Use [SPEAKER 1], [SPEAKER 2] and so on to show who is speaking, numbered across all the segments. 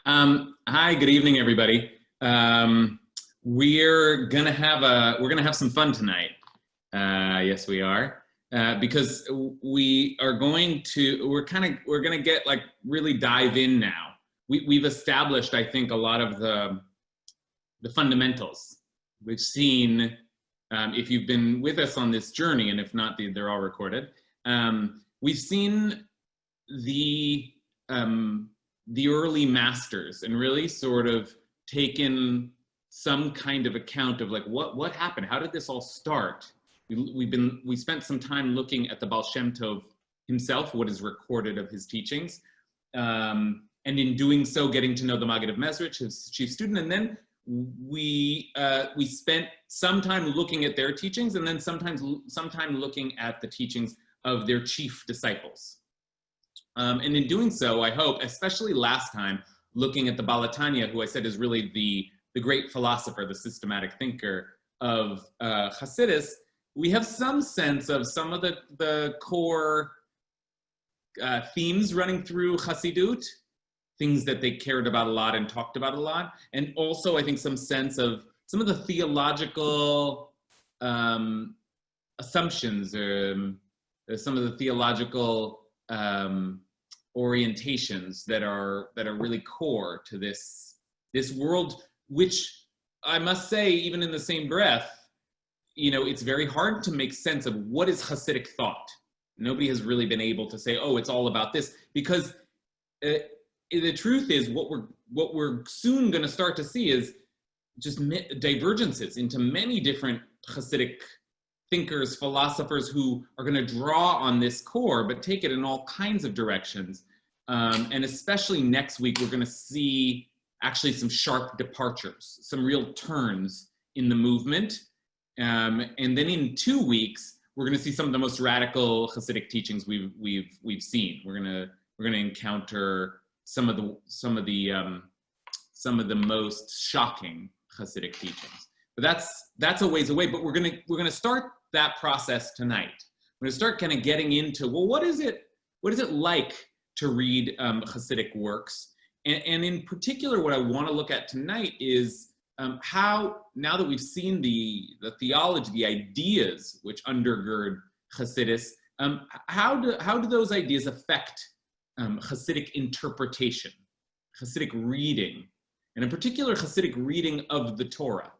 [SPEAKER 1] Hi, good evening, everybody. We're gonna have some fun tonight. Yes, we are, because we're gonna get like really dive in now. We've established, I think, a lot of the fundamentals. We've seen, if you've been with us on this journey, and if not, they're all recorded. We've seen the early masters and really sort of taken some kind of account of like what happened, how did this all start. We spent some time looking at the Baal Shem Tov himself, what is recorded of his teachings, and in doing so getting to know the Maggid of Mezrich, his chief student, and then we spent some time looking at their teachings, and then some time looking at the teachings of their chief disciples. And in doing so, I hope, especially last time, looking at the Baal HaTanya, who I said is really the great philosopher, the systematic thinker of Hasidus, we have some sense of some of the core themes running through Hasidut, things that they cared about a lot and talked about a lot, and also I think some sense of some of the theological assumptions, or some of the theological orientations that are really core to this world, which I must say, even in the same breath, it's very hard to make sense of what is Hasidic thought. Nobody has really been able to say, oh, it's all about this, because the truth is what we're soon going to start to see is just divergences into many different Hasidic thinkers, philosophers who are going to draw on this core, but take it in all kinds of directions. And especially next week, we're going to see actually some sharp departures, some real turns in the movement. And then in 2 weeks, we're going to see some of the most radical Hasidic teachings we've seen. We're going to encounter some of the most shocking Hasidic teachings. But that's a ways away. But we're going to start that process tonight. We're going to start kind of getting into, well, what is it like to read Hasidic works? And in particular, what I want to look at tonight is how, now that we've seen the theology, the ideas which undergird Hasidus, how do those ideas affect Hasidic interpretation, Hasidic reading, and in particular, Hasidic reading of the Torah?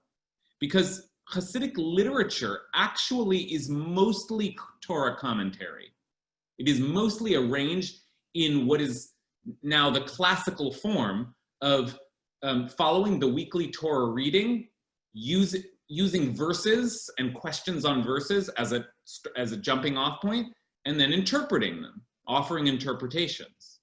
[SPEAKER 1] Because Hasidic literature actually is mostly Torah commentary. It is mostly arranged in what is now the classical form of following the weekly Torah reading, using verses and questions on verses as a jumping off point, and then interpreting them, offering interpretations.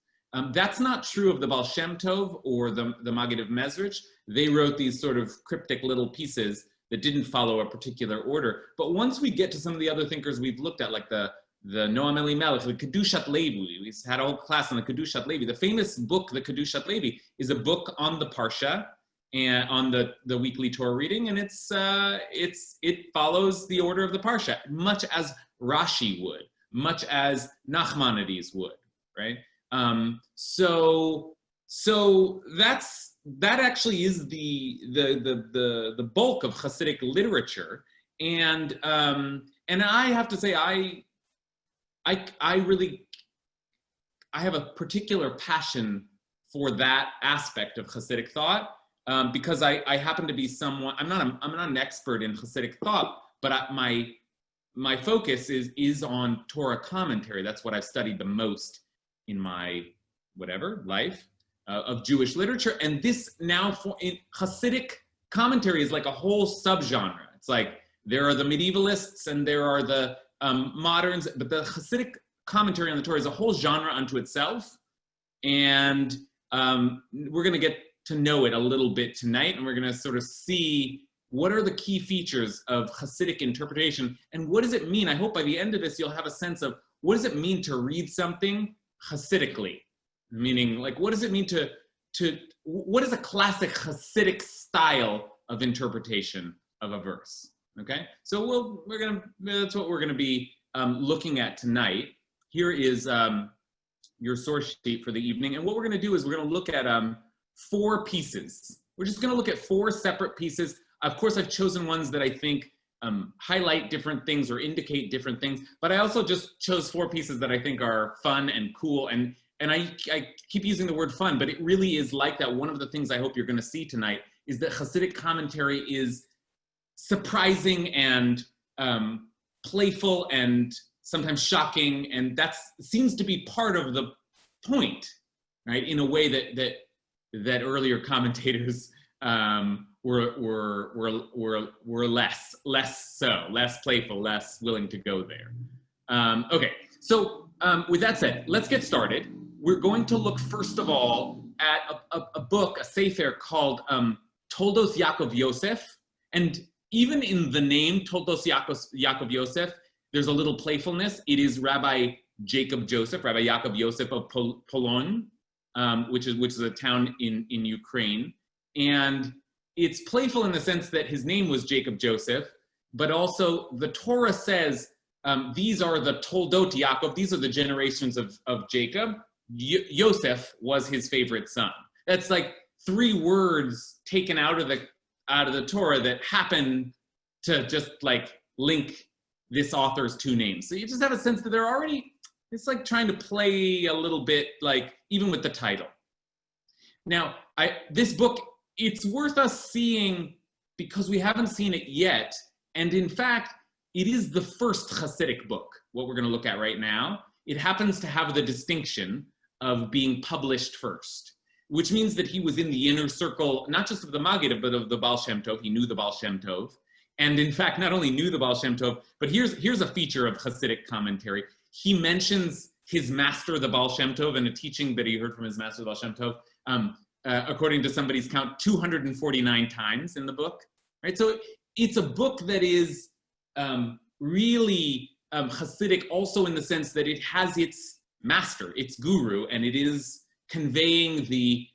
[SPEAKER 1] That's not true of the Baal Shem Tov or the Maggid of Mezrich. They wrote these sort of cryptic little pieces that didn't follow a particular order. But once we get to some of the other thinkers we've looked at, like the Noam Elimelech, the Kedushat Levi, we had a whole class on the Kedushat Levi. The famous book, the Kedushat Levi, is a book on the Parsha and on the weekly Torah reading, and it follows the order of the Parsha, much as Rashi would, much as Nachmanides would, right? So that actually is the bulk of Hasidic literature, and I have to say I have a particular passion for that aspect of Hasidic thought, because I happen to be someone, I'm not an expert in Hasidic thought, but my focus is on Torah commentary. That's what I've studied the most in my life of Jewish literature. And this now in Hasidic commentary is like a whole subgenre. It's like there are the medievalists and there are the moderns, but the Hasidic commentary on the Torah is a whole genre unto itself. And we're going to get to know it a little bit tonight, and we're going to sort of see what are the key features of Hasidic interpretation, and what does it mean? I hope by the end of this, you'll have a sense of what does it mean to read something Hasidically? Meaning, like, what does it mean what is a classic Hasidic style of interpretation of a verse? Okay, so that's what we're gonna be looking at tonight. Here is your source sheet for the evening, and what we're gonna do is we're gonna look at 4 pieces. We're just going to look at 4 separate pieces. Of course, I've chosen ones that I think highlight different things or indicate different things, but I also just chose 4 pieces that I think are fun and cool. And I keep using the word fun, but it really is like that. One of the things I hope you're going to see tonight is that Hasidic commentary is surprising and playful and sometimes shocking, and that seems to be part of the point, right? In a way that earlier commentators were less playful, less willing to go there. Okay, so with that said, let's get started. We're going to look first of all at a book, a sefer called Toldos Yaakov Yosef, and even in the name Toldos Yaakov Yosef, there's a little playfulness. It is Rabbi Yaakov Yosef of Polon, which is a town in Ukraine, and it's playful in the sense that his name was Jacob Joseph, but also the Torah says these are the Toldot Yaakov, these are the generations of Jacob. Yosef was his favorite son. That's like 3 words taken out of the Torah that happen to just like link this author's 2 names. So you just have a sense that they're already, it's like trying to play a little bit, like even with the title. Now, this book, it's worth us seeing because we haven't seen it yet. And in fact, it is the first Hasidic book, what we're going to look at right now. It happens to have the distinction of being published first, which means that he was in the inner circle, not just of the Maggid, but of the Baal Shem Tov. He knew the Baal Shem Tov. And in fact, not only knew the Baal Shem Tov, but here's a feature of Hasidic commentary. He mentions his master, the Baal Shem Tov, and a teaching that he heard from his master, the Baal Shem Tov, according to somebody's count, 249 times in the book, right? So it's a book that is really Hasidic also in the sense that it has its master, its guru, and it is conveying the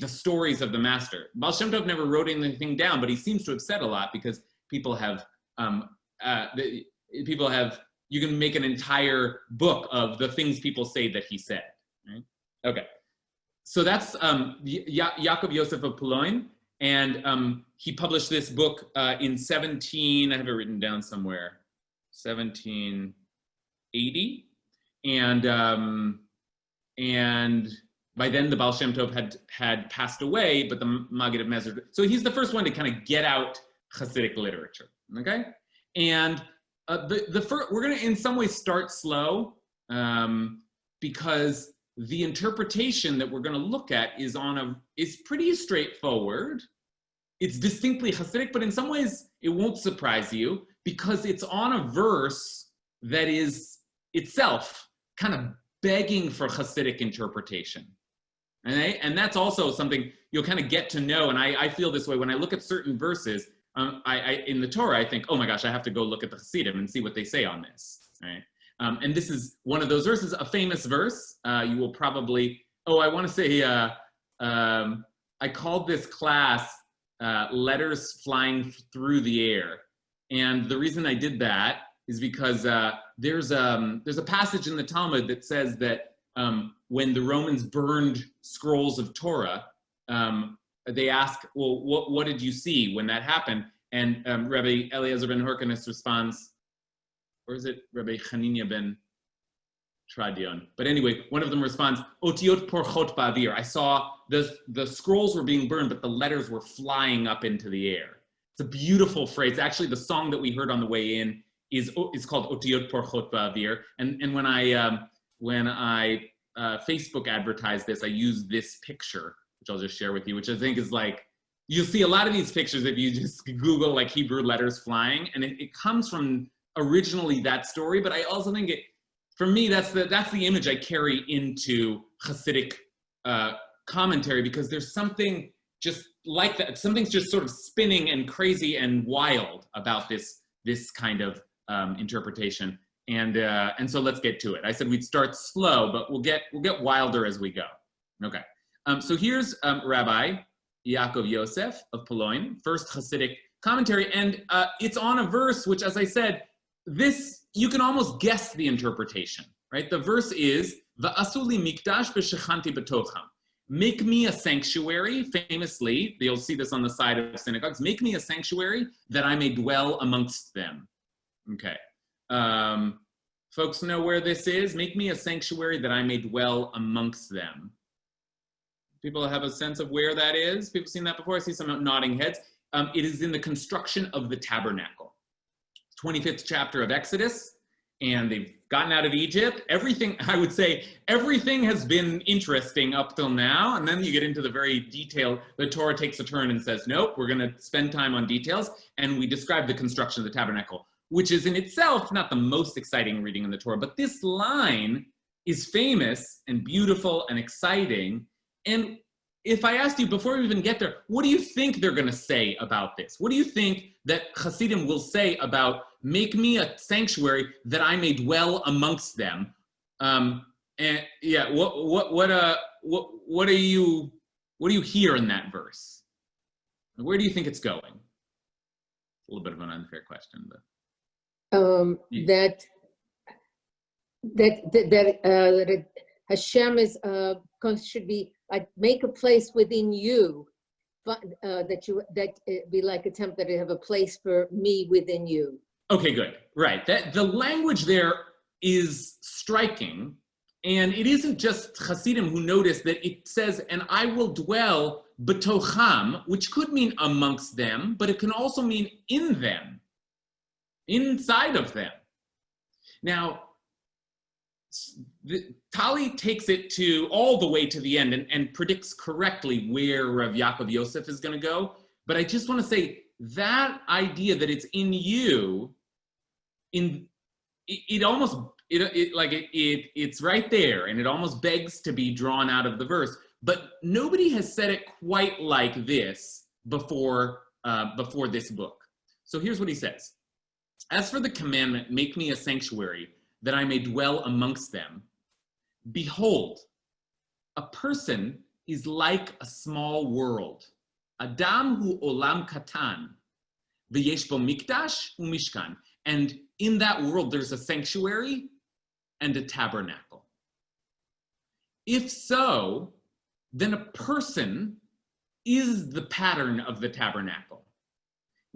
[SPEAKER 1] stories of the master. Baal Shem Tov never wrote anything down, but he seems to have said a lot because people have, you can make an entire book of the things people say that he said, right? Okay. So that's Yaakov Yosef of Polon, and he published this book in I have it written down somewhere, 1780, and by then the Baal Shem Tov had passed away, but the Maggid of Mezr. So he's the first one to kind of get out Hasidic literature, okay? And we're going to in some ways start slow because the interpretation that we're going to look at is pretty straightforward. It's distinctly Hasidic, but in some ways it won't surprise you because it's on a verse that is itself kind of begging for Hasidic interpretation. And that's also something you'll kind of get to know. And I feel this way when I look at certain verses in the Torah. I think, oh my gosh, I have to go look at the Hasidim and see what they say on this. Right? And this is one of those verses, a famous verse. You will probably, I want to say, I called this class Letters Flying Through the Air. And the reason I did that is because there's a passage in the Talmud that says that when the Romans burned scrolls of Torah, they ask, well, what did you see when that happened? And Rabbi Eliezer ben Hyrcanus responds, or is it Rabbi Hanania ben Tradion? But anyway, one of them responds, Otiot porchot ba'avir. I saw the scrolls were being burned, but the letters were flying up into the air. It's a beautiful phrase. Actually, the song that we heard on the way in is called Otiot porchot ba'avir. And when I Facebook advertised this, I used this picture, which I'll just share with you, which I think is like, you'll see a lot of these pictures if you just Google like Hebrew letters flying, and it comes from originally that story, but I also think for me, that's the image I carry into Hasidic commentary, because there's something just like that. Something's just sort of spinning and crazy and wild about this kind of interpretation. And so let's get to it. I said we'd start slow, but we'll get wilder as we go. Okay. So here's Rabbi Yaakov Yosef of Polon, first Hasidic commentary, and it's on a verse which, as I said, you can almost guess the interpretation, right? The verse is Va'asuli mikdash b'shechanti b'tocham. make me a sanctuary, famously, you'll see this on the side of synagogues, make me a sanctuary that I may dwell amongst them. Okay. Folks know where this is? Make me a sanctuary that I may dwell amongst them. People have a sense of where that is? People seen that before? I see some nodding heads. It is in the construction of the Tabernacle. 25th chapter of Exodus, and they've gotten out of Egypt. Everything, I would say, everything has been interesting up till now, and then you get into the very detail. The Torah takes a turn and says, nope, we're going to spend time on details, and we describe the construction of the Tabernacle, which is in itself not the most exciting reading in the Torah, but this line is famous and beautiful and exciting. And if I asked you before we even get there, what do you think they're going to say about this? What do you think that Hasidim will say about make me a sanctuary that I may dwell amongst them? And yeah, what do you hear in that verse? Where do you think it's going? A little bit of an unfair question, but
[SPEAKER 2] that Hashem is should be like make a place within you, but that it be like attempted to have a place for me within you.
[SPEAKER 1] Okay, good. Right. That the language there is striking, and it isn't just Hasidim who notice that it says, "And I will dwell betocham," which could mean amongst them, but it can also mean in them, inside of them. Now, Tali takes it to all the way to the end and predicts correctly where Rav Yaakov Yosef is going to go. But I just want to say that idea that it's in you, it's right there, and it almost begs to be drawn out of the verse. But nobody has said it quite like this before this book. So here's what he says: as for the commandment, make me a sanctuary that I may dwell amongst them. Behold, a person is like a small world. Adam hu olam katan, v'yesh bo mikdash u'mishkan. And in that world, there's a sanctuary and a tabernacle. If so, then a person is the pattern of the tabernacle.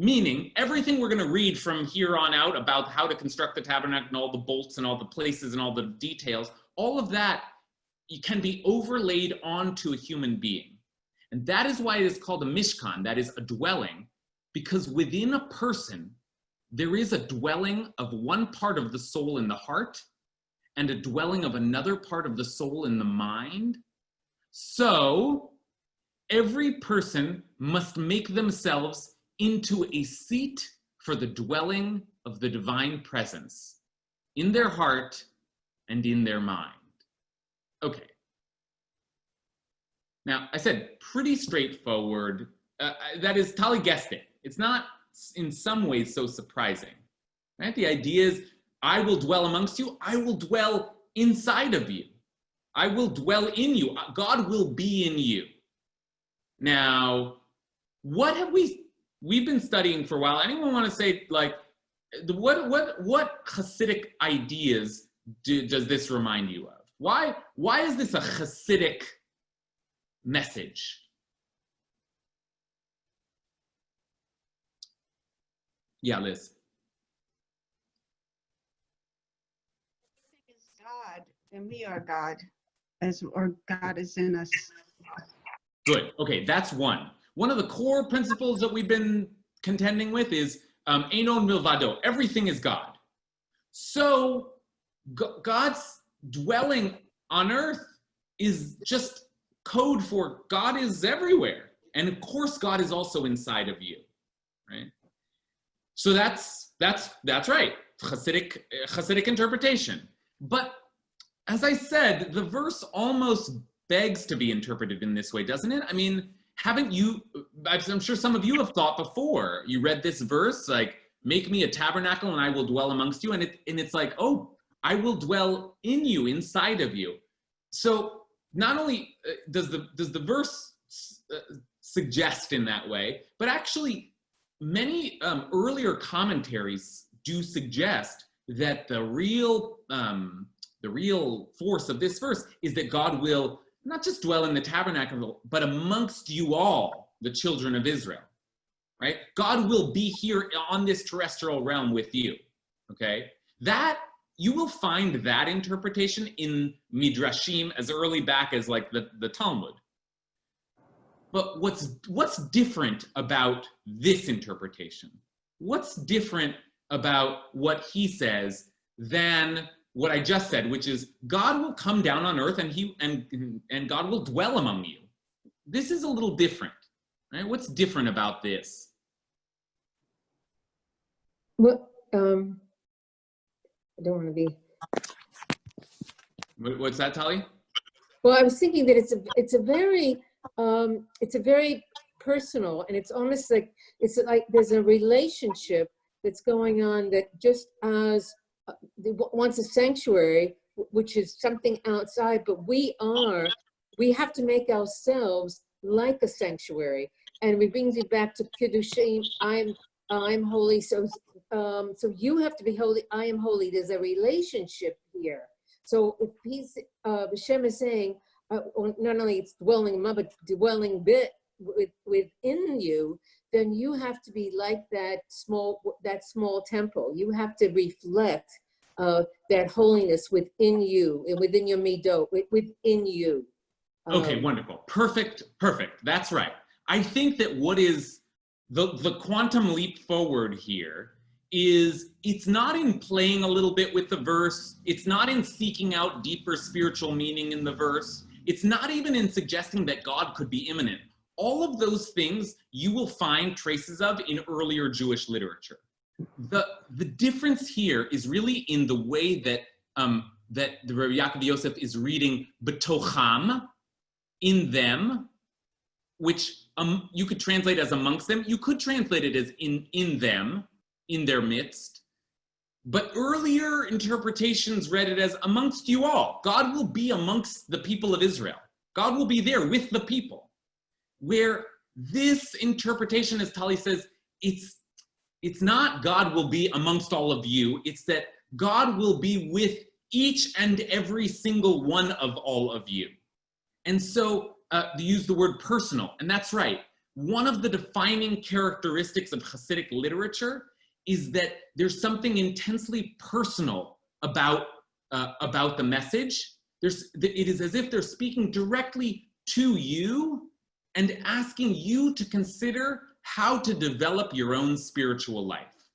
[SPEAKER 1] Meaning, everything we're going to read from here on out about how to construct the tabernacle and all the bolts and all the places and all the details, all of that can be overlaid onto a human being. And that is why it is called a mishkan, that is a dwelling, because within a person, there is a dwelling of one part of the soul in the heart and a dwelling of another part of the soul in the mind. So, every person must make themselves into a seat for the dwelling of the divine presence in their heart and in their mind. Okay. Now, I said pretty straightforward. That is, Tali guessed it. It's not in some ways so surprising, right? The idea is, I will dwell amongst you. I will dwell inside of you. I will dwell in you. God will be in you. Now, what have we've been studying for a while? Anyone want to say, like, what Hasidic ideas does this remind you of? Why is this a Hasidic message? Yeah, Liz.
[SPEAKER 3] Is God, and we are God, or God is in us.
[SPEAKER 1] Good. Okay, that's one. One of the core principles that we've been contending with is Einon Milvado. Everything is God. So God's dwelling on earth is just code for God is everywhere. And of course, God is also inside of you, right? So that's right. Hasidic interpretation. But as I said, the verse almost begs to be interpreted in this way, doesn't it? I mean, haven't you, I'm sure some of you have thought before, you read this verse, like, make me a tabernacle and I will dwell amongst you. And it's like, oh, I will dwell in you, inside of you. So not only does the verse suggest in that way, but actually many earlier commentaries do suggest that the real force of this verse is that God will not just dwell in the tabernacle, but amongst you all, the children of Israel, right? God will be here on this terrestrial realm with you, okay? That, you will find that interpretation in Midrashim as early back as like the Talmud. But what's different about this interpretation? What's different about what he says than what I just said, which is God will come down on earth and God will dwell among you. This is a little different, right? What's different about this?
[SPEAKER 2] Well, I don't want to be.
[SPEAKER 1] What's that, Tali?
[SPEAKER 2] Well, I was thinking that it's a very personal, and it's almost like there's a relationship that's going on that just as wants a sanctuary, which is something outside, but we have to make ourselves like a sanctuary, and it brings you back to Kiddushim. I'm holy, so you have to be holy. I am holy. There's a relationship here. So if Hashem is saying, not only it's dwelling among, but dwelling within you, then you have to be like that small temple. You have to reflect that holiness within you and within your midot, within you.
[SPEAKER 1] Okay, wonderful, perfect. That's right. I think that what is the quantum leap forward here is it's not in playing a little bit with the verse. It's not in seeking out deeper spiritual meaning in the verse. It's not even in suggesting that God could be immanent. All of those things you will find traces of in earlier Jewish literature. The difference here is really in the way that that the Rabbi Yaakov Yosef is reading betocham, in them, which you could translate as amongst them. You could translate it as in them, in their midst. But earlier interpretations read it as amongst you all. God will be amongst the people of Israel. God will be there with the people. Where this interpretation, as Tali says, it's not God will be amongst all of you. It's that God will be with each and every single one of all of you. And so they use the word personal, and that's right. One of the defining characteristics of Hasidic literature is that there's something intensely personal about the message. It is as if they're speaking directly to you and asking you to consider how to develop your own spiritual life,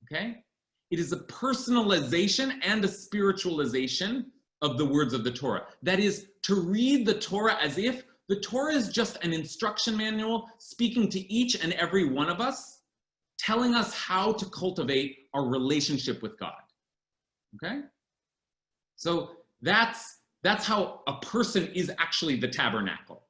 [SPEAKER 1] okay? It is a personalization and a spiritualization of the words of the Torah. That is, to read the Torah as if the Torah is just an instruction manual speaking to each and every one of us, telling us how to cultivate our relationship with God, okay? So that's how a person is actually the tabernacle.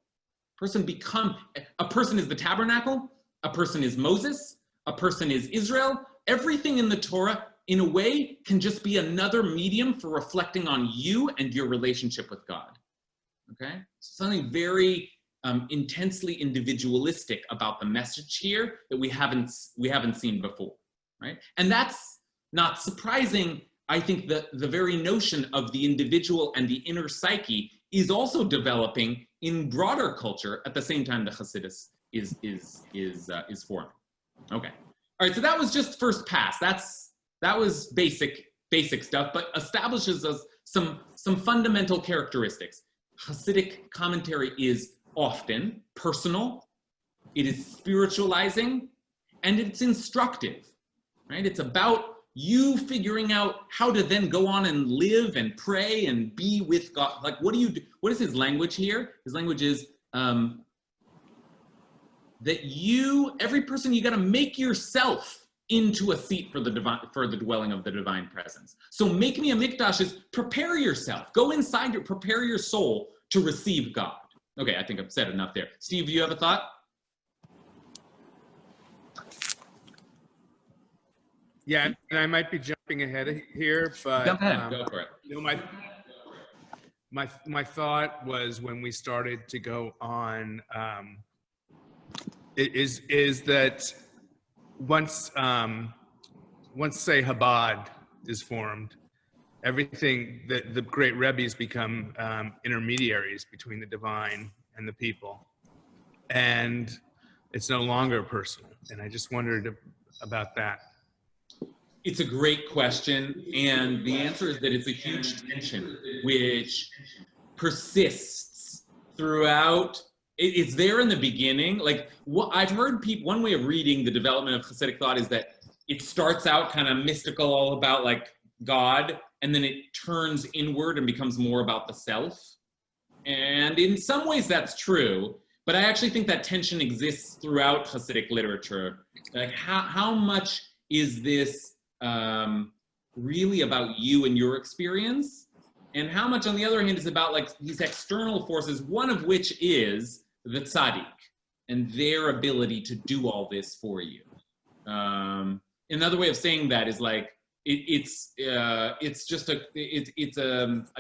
[SPEAKER 1] A person is the tabernacle, a person is Moses, a person is Israel. Everything in the Torah, in a way, can just be another medium for reflecting on you and your relationship with God, okay? Something very intensely individualistic about the message here that we haven't seen before, right? And that's not surprising. I think that the very notion of the individual and the inner psyche is also developing in broader culture at the same time the Hasidus is forming. Okay, all right. So that was just first pass. That was basic stuff, but establishes us some fundamental characteristics. Hasidic commentary is often personal, it is spiritualizing, and it's instructive, right? It's about you figuring out how to then go on and live and pray and be with God. Like, what do you do? What is his language here? His language is that every person, you got to make yourself into a seat for the dwelling of the divine presence. So make me a mikdash is prepare yourself. Go inside prepare your soul to receive God. Okay, I think I've said enough there. Steve, do you have a thought?
[SPEAKER 4] Yeah, and I might be jumping ahead here, but
[SPEAKER 1] Jump ahead. Go for it.
[SPEAKER 4] you know, my thought was when we started to go on is that once say Chabad is formed, everything, the great Rebbes become intermediaries between the divine and the people. And it's no longer personal. And I just wondered about that.
[SPEAKER 1] It's a great question. And the answer is that it's a huge tension which persists throughout. It's there in the beginning. Like what I've heard people, one way of reading the development of Hasidic thought is that it starts out kind of mystical, all about like God, and then it turns inward and becomes more about the self. And in some ways that's true, but I actually think that tension exists throughout Hasidic literature. Like how much is this really about you and your experience? And how much, on the other hand, is about like these external forces, one of which is the tzaddik and their ability to do all this for you. Another way of saying that is like it's just a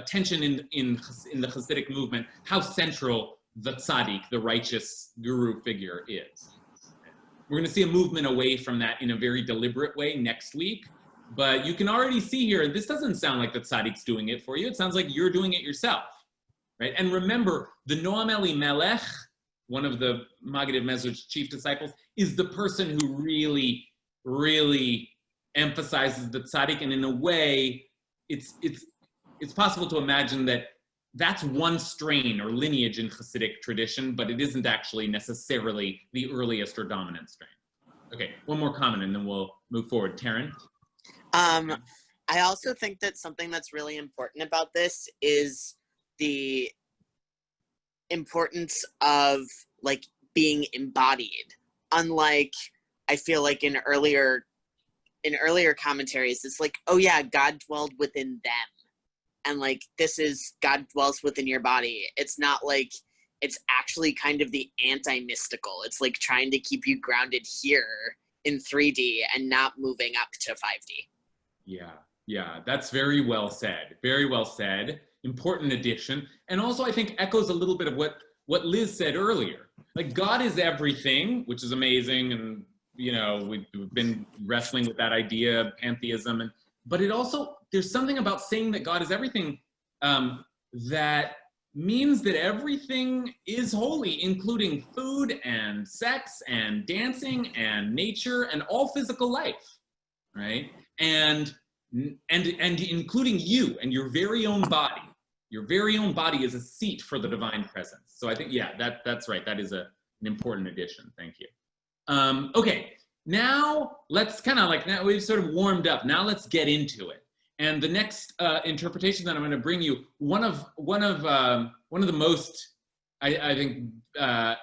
[SPEAKER 1] tension in the Hasidic movement, how central the tzaddik, the righteous guru figure, is. We're going to see a movement away from that in a very deliberate way next week. But you can already see here, this doesn't sound like the tzaddik's doing it for you. It sounds like you're doing it yourself, right? And remember, the Noam Elimelech, one of the Maggid of Mezrach's chief disciples, is the person who really, really emphasizes the tzaddik. And in a way, it's possible to imagine that that's one strain or lineage in Hasidic tradition, but it isn't actually necessarily the earliest or dominant strain. Okay, one more comment and then we'll move forward. Taryn?
[SPEAKER 5] I also think that something that's really important about this is the importance of like being embodied. Unlike, I feel like in earlier commentaries, it's like, oh yeah, God dwelled within them. And like, this is God dwells within your body. It's not like, it's actually kind of the anti-mystical. It's like trying to keep you grounded here in 3D and not moving up to 5D.
[SPEAKER 1] Yeah, that's very well said. Very well said. Important addition. And also I think echoes a little bit of what Liz said earlier. Like God is everything, which is amazing. And, you know, we've been wrestling with that idea of pantheism. But it also, there's something about saying that God is everything that means that everything is holy, including food and sex and dancing and nature and all physical life, right? And including you and your very own body. Your very own body is a seat for the divine presence. So I think, yeah, that's right. That is an important addition. Thank you. Okay, now let's kind of like, now we've sort of warmed up. Now let's get into it. And the next interpretation that I'm going to bring you, one of the most, I think,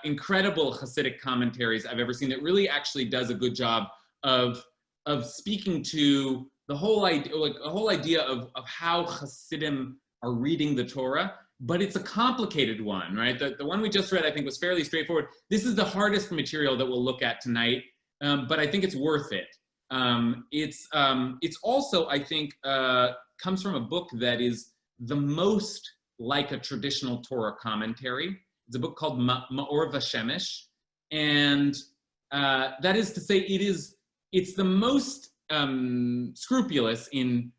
[SPEAKER 1] incredible Hasidic commentaries I've ever seen that really actually does a good job of speaking to the whole idea, like a whole idea of how Hasidim are reading the Torah, but it's a complicated one, right? The one we just read, I think, was fairly straightforward. This is the hardest material that we'll look at tonight, but I think it's worth it. It's also, I think, comes from a book that is the most like a traditional Torah commentary. It's a book called Ma'or V'Shemesh, and that is to say, it's the most scrupulous in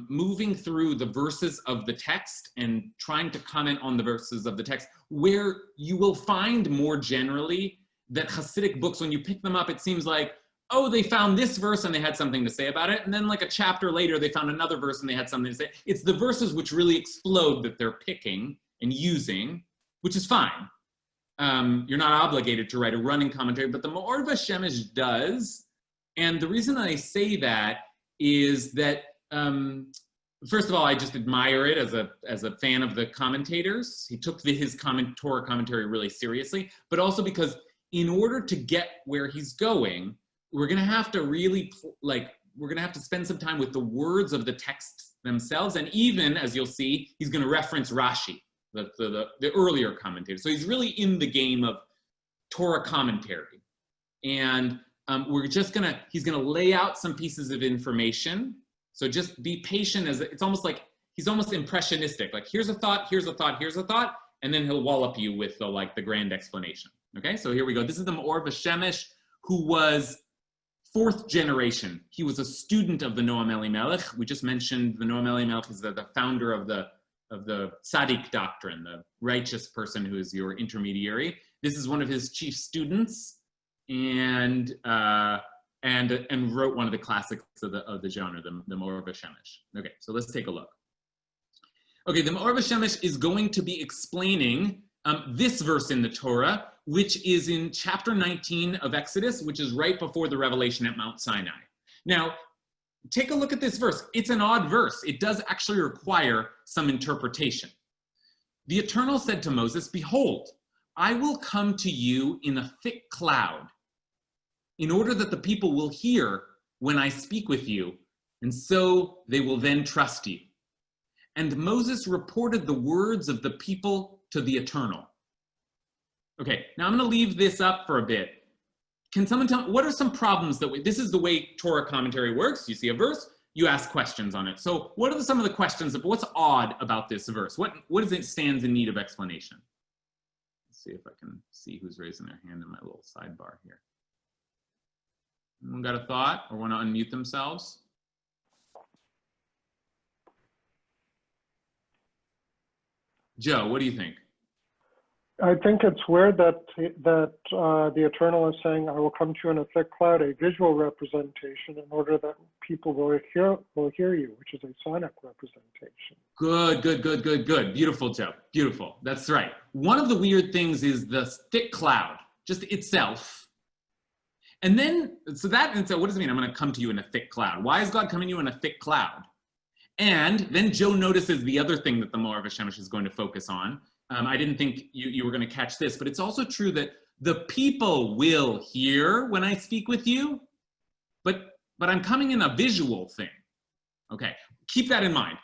[SPEAKER 1] moving through the verses of the text and trying to comment on the verses of the text, where you will find more generally that Hasidic books, when you pick them up, it seems like, oh, they found this verse and they had something to say about it. And then like a chapter later, they found another verse and they had something to say. It's the verses which really explode that they're picking and using, which is fine. You're not obligated to write a running commentary, but the Ma'or V'Shemesh does. And the reason I say that is that, first of all, I just admire it as a fan of the commentators. He took his Torah commentary really seriously, but also because in order to get where he's going, we're going to have to really, we're going to have to spend some time with the words of the texts themselves. And even, as you'll see, he's going to reference Rashi, the earlier commentator. So he's really in the game of Torah commentary. And he's going to lay out some pieces of information. So just be patient, it's almost like, he's almost impressionistic. Like, here's a thought, here's a thought, here's a thought, and then he'll wallop you with the grand explanation. Okay, so here we go. This is the Ma'or V'Shemesh, who was 4th generation. He was a student of the Noam Elimelech. We just mentioned the Noam Elimelech is the founder of the Tzaddik doctrine, the righteous person who is your intermediary. This is one of his chief students, and wrote one of the classics of the genre, the Maor Shemesh. Okay, so let's take a look. Okay, the Maor Shemesh is going to be explaining this verse in the Torah, which is in chapter 19 of Exodus, which is right before the revelation at Mount Sinai. Now, take a look at this verse. It's an odd verse. It does actually require some interpretation. The Eternal said to Moses, "Behold, I will come to you in a thick cloud, in order that the people will hear when I speak with you, and so they will then trust you." And Moses reported the words of the people to the Eternal. Okay, now I'm going to leave this up for a bit. Can someone tell me, what are some problems this is the way Torah commentary works. You see a verse, you ask questions on it. So what are some of the questions, what's odd about this verse? What is it stands in need of explanation? Let's see if I can see who's raising their hand in my little sidebar here. Anyone got a thought or want to unmute themselves? Joe, what do you think?
[SPEAKER 6] I think it's weird that the Eternal is saying, "I will come to you in a thick cloud," a visual representation, in order that people will hear you, which is a sonic representation.
[SPEAKER 1] Good. Beautiful, Joe. Beautiful. That's right. One of the weird things is the thick cloud, just itself. And then, so what does it mean? I'm going to come to you in a thick cloud. Why is God coming to you in a thick cloud? And then Joe notices the other thing that the Maor Shemesh is going to focus on. I didn't think you were going to catch this, but it's also true that the people will hear when I speak with you, but I'm coming in a visual thing. Okay, keep that in mind.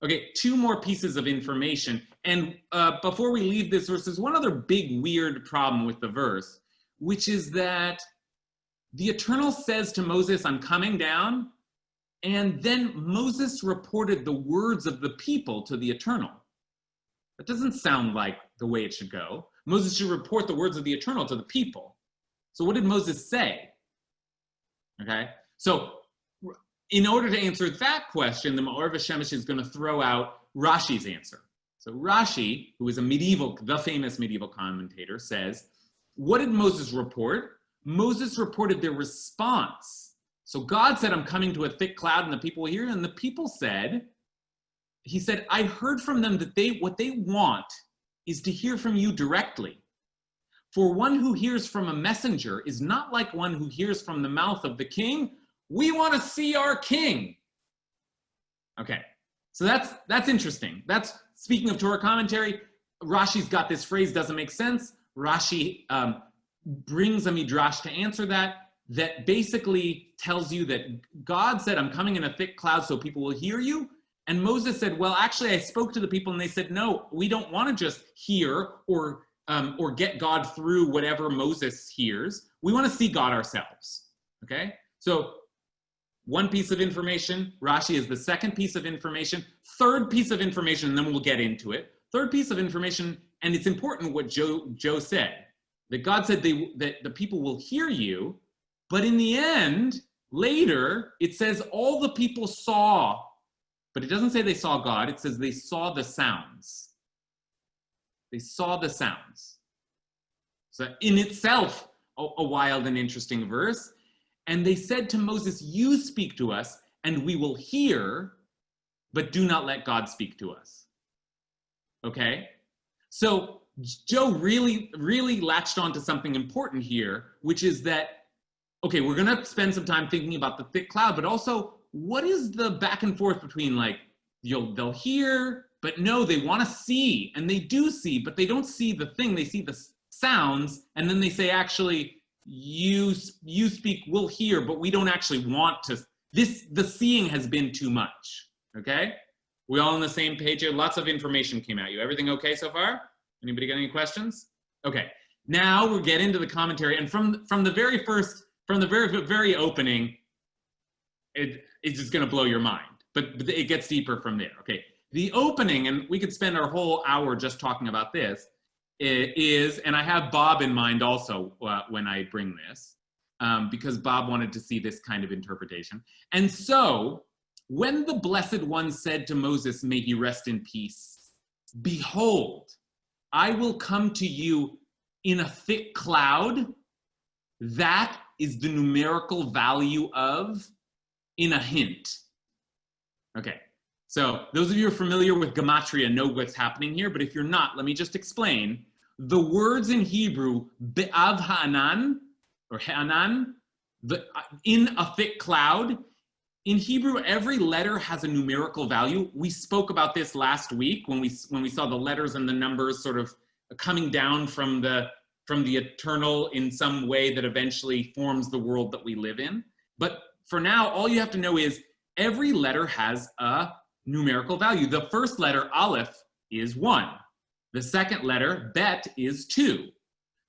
[SPEAKER 1] Okay, 2 more pieces of information. And before we leave this verse, there's one other big weird problem with the verse, which is that the Eternal says to Moses, "I'm coming down," and then Moses reported the words of the people to the Eternal. That doesn't sound like the way it should go. Moses should report the words of the Eternal to the people. So what did Moses say? Okay, so in order to answer that question, the Maor Shemesh is going to throw out Rashi's answer. So Rashi, who is the famous medieval commentator, says, what did Moses report? Moses reported their response. So God said, "I'm coming to a thick cloud and the people will hear," and the people said, he said, "I heard from them that what they want is to hear from you directly. For one who hears from a messenger is not like one who hears from the mouth of the king. We want to see our king." Okay, so that's interesting. That's, speaking of Torah commentary, Rashi's got this phrase, doesn't make sense. Rashi brings a midrash to answer that basically tells you that God said, "I'm coming in a thick cloud so people will hear you." And Moses said, "Well, actually, I spoke to the people and they said, no, we don't want to just hear or get God through whatever Moses hears. We want to see God ourselves." Okay? So one piece of information, Rashi is the second piece of information. Third piece of information, and then we'll get into it. Third piece of information, and it's important what Joe said, that God said that the people will hear you, but in the end, later, it says all the people saw. But it doesn't say they saw God. It says they saw the sounds. They saw the sounds. So in itself, a wild and interesting verse. And they said to Moses, "You speak to us and we will hear, but do not let God speak to us." Okay? So Joe really, really latched on to something important here, which is that, okay, we're going to spend some time thinking about the thick cloud, but also, what is the back and forth between, like, they'll hear, but no, they want to see, and they do see, but they don't see the thing. They see the sounds, and then they say, actually, you speak, we'll hear, but we don't actually want to. The seeing has been too much, okay? We all on the same page here? Lots of information came at you. Everything okay so far? Anybody got any questions? Okay, now we'll get into the commentary, and from the very opening, it's just going to blow your mind, but it gets deeper from there. Okay, the opening, and we could spend our whole hour just talking about this, is, and I have Bob in mind also when I bring this, because Bob wanted to see this kind of interpretation. And so, when the Blessed One said to Moses, may he rest in peace, behold, I will come to you in a thick cloud. That is the numerical value of in a hint. Okay, so those of you who are familiar with gematria know what's happening here, but if you're not, let me just explain. The words in Hebrew, be'av ha'anan, or ha'anan, in a thick cloud, in Hebrew, every letter has a numerical value. We spoke about this last week when we saw the letters and the numbers sort of coming down from the eternal in some way that eventually forms the world that we live in. But for now, all you have to know is every letter has a numerical value. The first letter, Aleph, is 1. The second letter, Bet, is 2.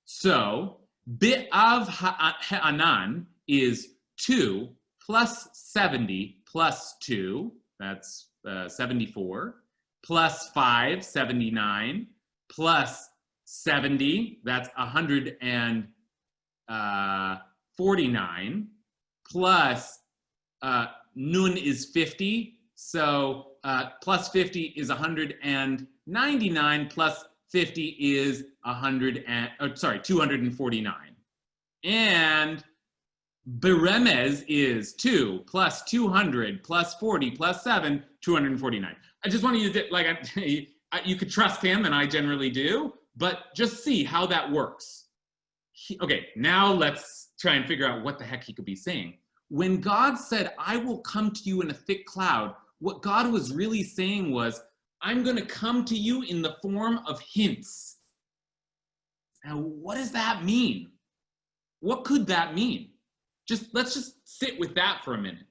[SPEAKER 1] So, Be'av ha'anan is 2 plus 70 plus 2, that's 74, plus 5, 79, plus 70, that's 149, plus Nun is 50, so plus 50 is 199, plus 50 is 249. And Beremez is 2 plus 200 plus 40 plus 7, 249. I just want you to, you could trust him, and I generally do, but just see how that works. Okay, now let's try and figure out what the heck he could be saying. When God said, I will come to you in a thick cloud, what God was really saying was, I'm going to come to you in the form of hints. Now, what does that mean? What could that mean? Let's just sit with that for a minute.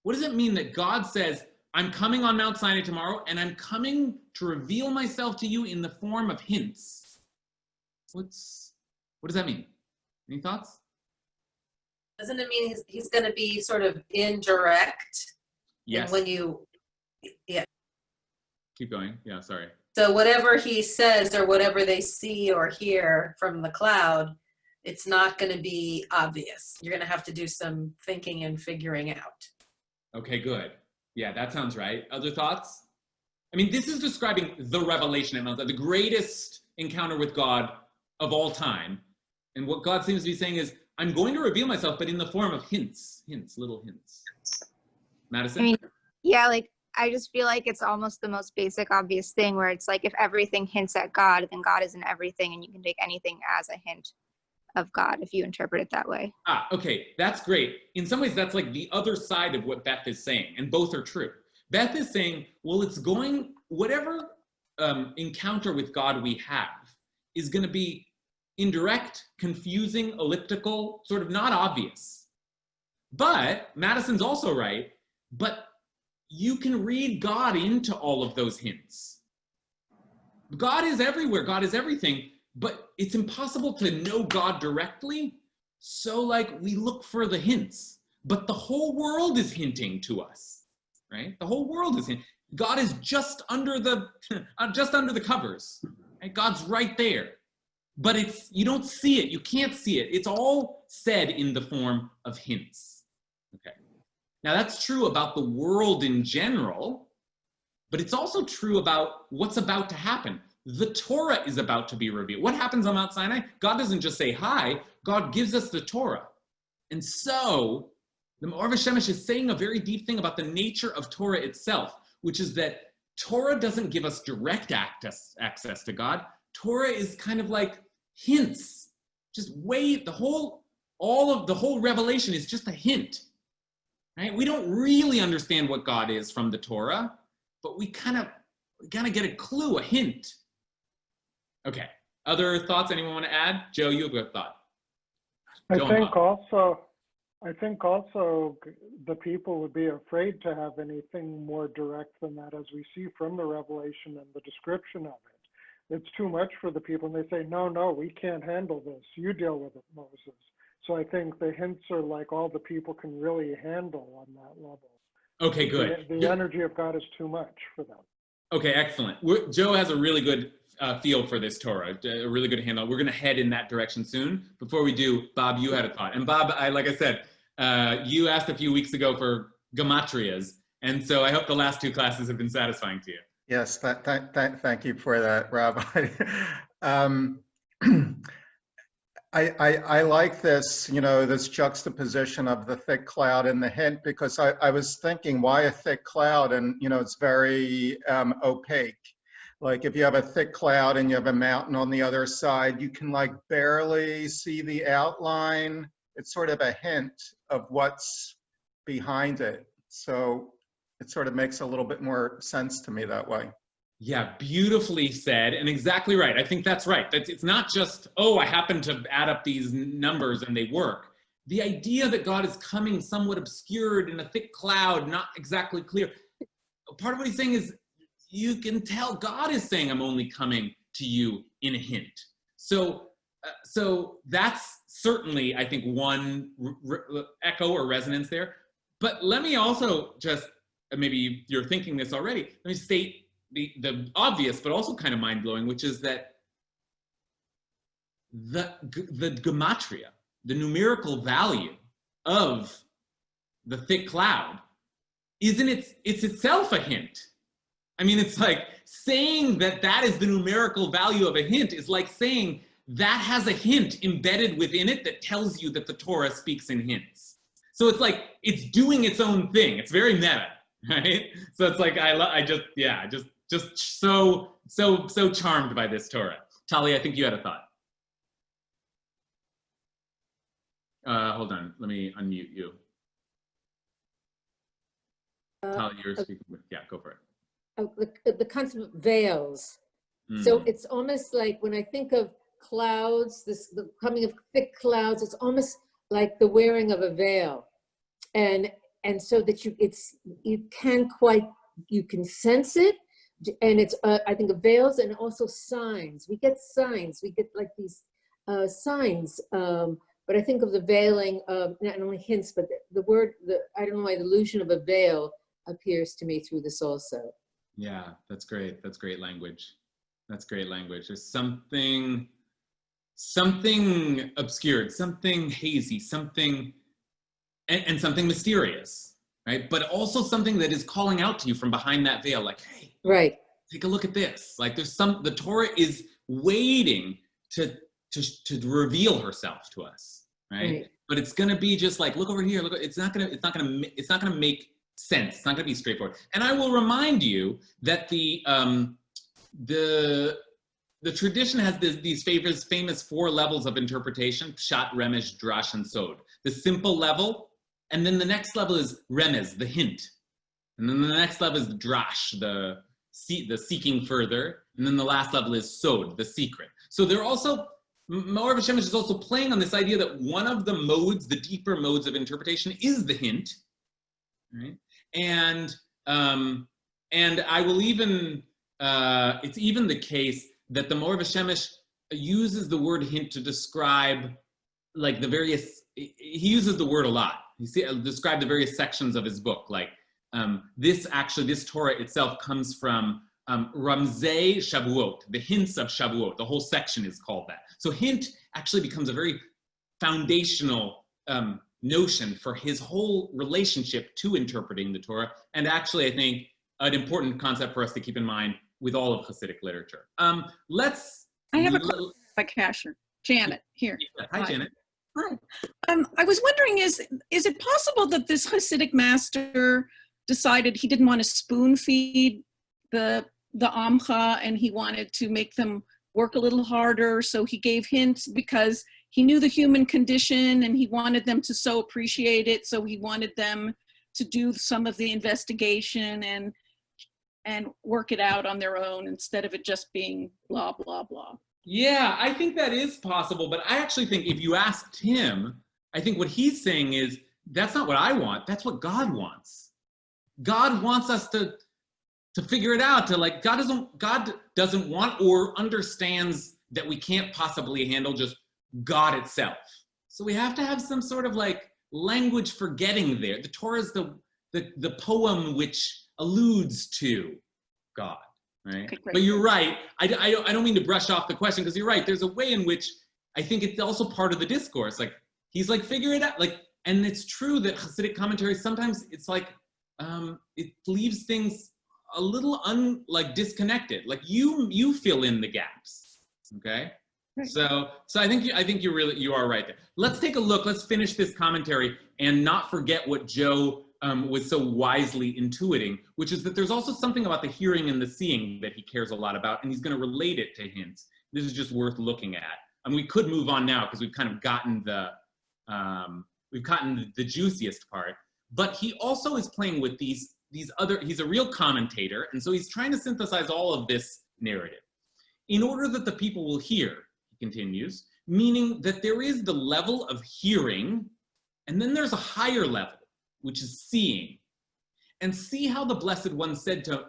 [SPEAKER 1] What does it mean that God says, I'm coming on Mount Sinai tomorrow, and I'm coming to reveal myself to you in the form of hints? What does that mean? Any thoughts?
[SPEAKER 7] Doesn't it mean he's going to be sort of indirect?
[SPEAKER 1] Yes.
[SPEAKER 7] And yeah.
[SPEAKER 1] Keep going. Yeah, sorry.
[SPEAKER 7] So whatever he says or whatever they see or hear from the cloud, it's not going to be obvious. You're going to have to do some thinking and figuring out.
[SPEAKER 1] Okay, good. Yeah, that sounds right. Other thoughts? I mean, this is describing the revelation at Mount Sinai, the greatest encounter with God of all time. And what God seems to be saying is, I'm going to reveal myself, but in the form of hints, little hints. Madison?
[SPEAKER 8] I mean, yeah, I just feel like it's almost the most basic, obvious thing where it's like if everything hints at God, then God is in everything, and you can take anything as a hint of God if you interpret it that way.
[SPEAKER 1] Okay, that's great. In some ways, that's like the other side of what Beth is saying, and both are true. Beth is saying, well, whatever encounter with God we have is going to be indirect, confusing, elliptical, sort of not obvious. But Madison's also right, but you can read God into all of those hints. God is everywhere, God is everything, but it's impossible to know God directly, so we look for the hints. But the whole world is hinting to us, right? The whole world is hinting. God is just under the covers, right? God's right there. But you don't see it, you can't see it. It's all said in the form of hints, okay? Now that's true about the world in general, but it's also true about what's about to happen. The Torah is about to be revealed. What happens on Mount Sinai? God doesn't just say hi, God gives us the Torah. And so, the Ma'or V'Shemesh is saying a very deep thing about the nature of Torah itself, which is that Torah doesn't give us direct access to God. Torah is kind of like hints. Just wait, the whole revelation is just a hint. Right? We don't really understand what God is from the Torah, but we kind of get a clue, a hint. Okay. Other thoughts anyone want to add? Joe, you have a thought.
[SPEAKER 6] I think also the people would be afraid to have anything more direct than that, as we see from the revelation and the description of it. It's too much for the people, and they say, no, we can't handle this. You deal with it, Moses. So I think the hints are like all the people can really handle on that level.
[SPEAKER 1] Okay, good.
[SPEAKER 6] The energy of God is too much for them.
[SPEAKER 1] Okay, excellent. Joe has a really good feel for this Torah, a really good handle. We're going to head in that direction soon. Before we do, Bob, you had a thought. And Bob, like I said, you asked a few weeks ago for gematrias. And so I hope the last two classes have been satisfying to you.
[SPEAKER 9] Yes, thank you for that, Rabbi. I like this, this juxtaposition of the thick cloud and the hint, because I was thinking, why a thick cloud? And, it's very opaque. Like if you have a thick cloud and you have a mountain on the other side, you can like barely see the outline. It's sort of a hint of what's behind it. So it sort of makes a little bit more sense to me that way.
[SPEAKER 1] Yeah, beautifully said, and exactly right. I think that's right. It's not just, oh, I happen to add up these numbers and they work. The idea that God is coming somewhat obscured in a thick cloud, not exactly clear. Part of what he's saying is, you can tell God is saying, I'm only coming to you in a hint. So that's certainly, I think, one echo or resonance there. But let me also just, maybe you're thinking this already, let me state the obvious, but also kind of mind-blowing, which is that the gematria, the numerical value of the thick cloud, it's itself a hint. I mean, it's like saying that is the numerical value of a hint is like saying that has a hint embedded within it that tells you that the Torah speaks in hints. So it's like, it's doing its own thing. It's very meta, right? So it's like, just so charmed by this Torah. Tali, I think you had a thought. Hold on, let me unmute you. Tali, you're speaking with, yeah, go for it.
[SPEAKER 2] The concept of veils. So it's almost like when I think of clouds, the coming of thick clouds, it's almost like the wearing of a veil. And so that you can sense it. And it's, I think of veils and also signs. We get signs, we get like these signs. But I think of the veiling of not only hints, but the word, I don't know why the illusion of a veil appears to me through this also.
[SPEAKER 1] Yeah, that's great. That's great language. That's great language. There's something obscured, something hazy, something, and something mysterious, right? But also something that is calling out to you from behind that veil, like, hey,
[SPEAKER 2] right,
[SPEAKER 1] take a look at this. Like the Torah is waiting to reveal herself to us, right? But it's gonna be just like, look over here, look, it's not gonna make sense. It's not going to be straightforward. And I will remind you that the tradition has these famous 4 levels of interpretation: Pshat, Remesh, Drash, and Sod. The simple level, and then the next level is Remez, the hint, and then the next level is Drash, the seeking further, and then the last level is Sod, the secret. So they're also, Maor V'Shemesh is also playing on this idea that one of the modes, the deeper modes of interpretation, is the hint, right? And I will even, it's even the case that the Maor V'Shemesh uses the word hint to describe like the various, he uses the word a lot. Describe the various sections of his book. Like this Torah itself comes from Ramzei Shavuot, the hints of Shavuot. The whole section is called that. So hint actually becomes a very foundational notion for his whole relationship to interpreting the Torah, and actually I think an important concept for us to keep in mind with all of Hasidic literature. I
[SPEAKER 10] have a question by Kasher. Janet, here.
[SPEAKER 1] Hi, Janet.
[SPEAKER 10] Hi. I was wondering, is it possible that this Hasidic master decided he didn't want to spoon feed the Amcha and he wanted to make them work a little harder, so he gave hints because he knew the human condition and he wanted them to so appreciate it, so he wanted them to do some of the investigation and work it out on their own instead of it just being blah, blah, blah.
[SPEAKER 1] Yeah, I think that is possible, but I actually think if you asked him, I think what he's saying is, that's not what I want, that's what God wants. God wants us to figure it out, to like, God doesn't want or understands that we can't possibly handle just God itself. So we have to have some sort of like language for getting there. The Torah is the poem which alludes to God. right?
[SPEAKER 10] Okay, great.
[SPEAKER 1] But you're right. I don't mean to brush off the question, because you're right. There's a way in which I think it's also part of the discourse. Like, he's like, figure it out. Like, and it's true that Hasidic commentary, sometimes it's like, it leaves things a little disconnected. Like you fill in the gaps, okay?
[SPEAKER 10] Right.
[SPEAKER 1] So I think you are right there. Let's take a look. Let's finish this commentary and not forget what Joe was so wisely intuiting, which is that there's also something about the hearing and the seeing that he cares a lot about, and he's going to relate it to hints. This is just worth looking at. And we could move on now because we've kind of gotten the juiciest part. But he also is playing with these other. He's a real commentator, and so he's trying to synthesize all of this narrative in order that the people will hear. He continues, meaning that there is the level of hearing, and then there's a higher level, which is seeing. And see how the Blessed One said to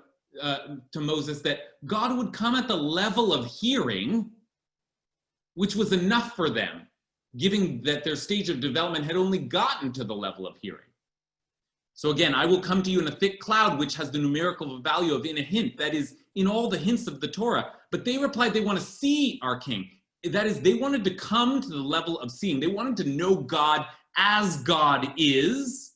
[SPEAKER 1] Moses that God would come at the level of hearing, which was enough for them, given that their stage of development had only gotten to the level of hearing. So again, I will come to you in a thick cloud, which has the numerical value of in a hint, that is, in all the hints of the Torah. But they replied they want to see our king. That is, they wanted to come to the level of seeing. They wanted to know God as God is.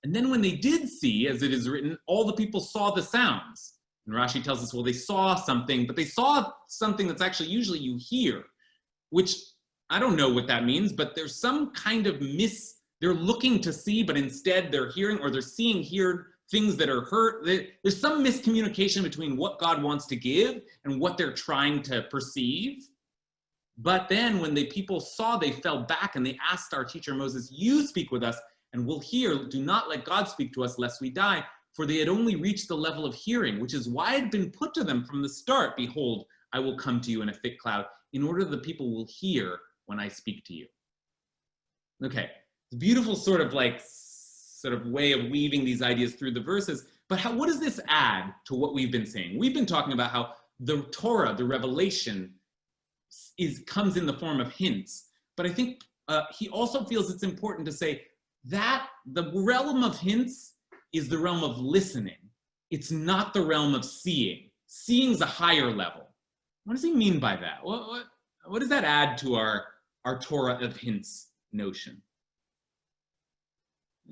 [SPEAKER 1] And then when they did see, as it is written, all the people saw the sounds. And Rashi tells us, well, they saw something, but they saw something that's actually usually you hear, which I don't know what that means, but there's some kind of they're looking to see, but instead they're hearing, or they're seeing here things that are heard. There's some miscommunication between what God wants to give and what they're trying to perceive. But then when the people saw, they fell back and they asked our teacher Moses, you speak with us and we'll hear. Do not let God speak to us lest we die. For they had only reached the level of hearing, which is why it had been put to them from the start. Behold, I will come to you in a thick cloud, in order that the people will hear when I speak to you. Okay, beautiful sort of way of weaving these ideas through the verses. But what does this add to what we've been saying? We've been talking about how the Torah, the revelation, comes in the form of hints. But I think he also feels it's important to say that the realm of hints is the realm of listening. It's not the realm of seeing. Seeing's a higher level. What does he mean by that? What does that add to our Torah of hints notion?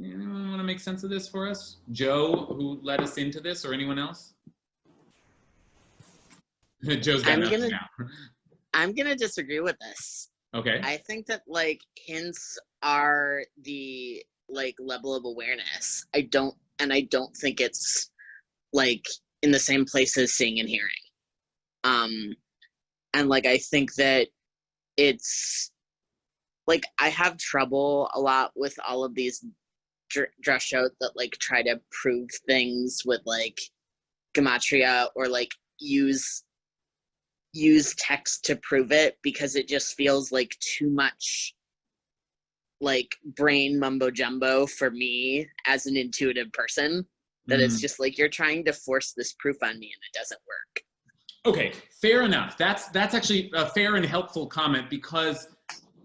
[SPEAKER 1] Anyone want to make sense of this for us? Joe, who led us into this, or anyone else? Joe's got nothing now.
[SPEAKER 5] I'm gonna disagree with this.
[SPEAKER 1] Okay.
[SPEAKER 5] I think that hints are the level of awareness. I don't think it's in the same place as seeing and hearing. And I think that it's I have trouble a lot with all of these drashot that try to prove things with gematria or use text to prove it, because it just feels too much brain mumbo jumbo for me as an intuitive person, that it's just you're trying to force this proof on me and it doesn't work.
[SPEAKER 1] Okay, fair enough. That's actually a fair and helpful comment, because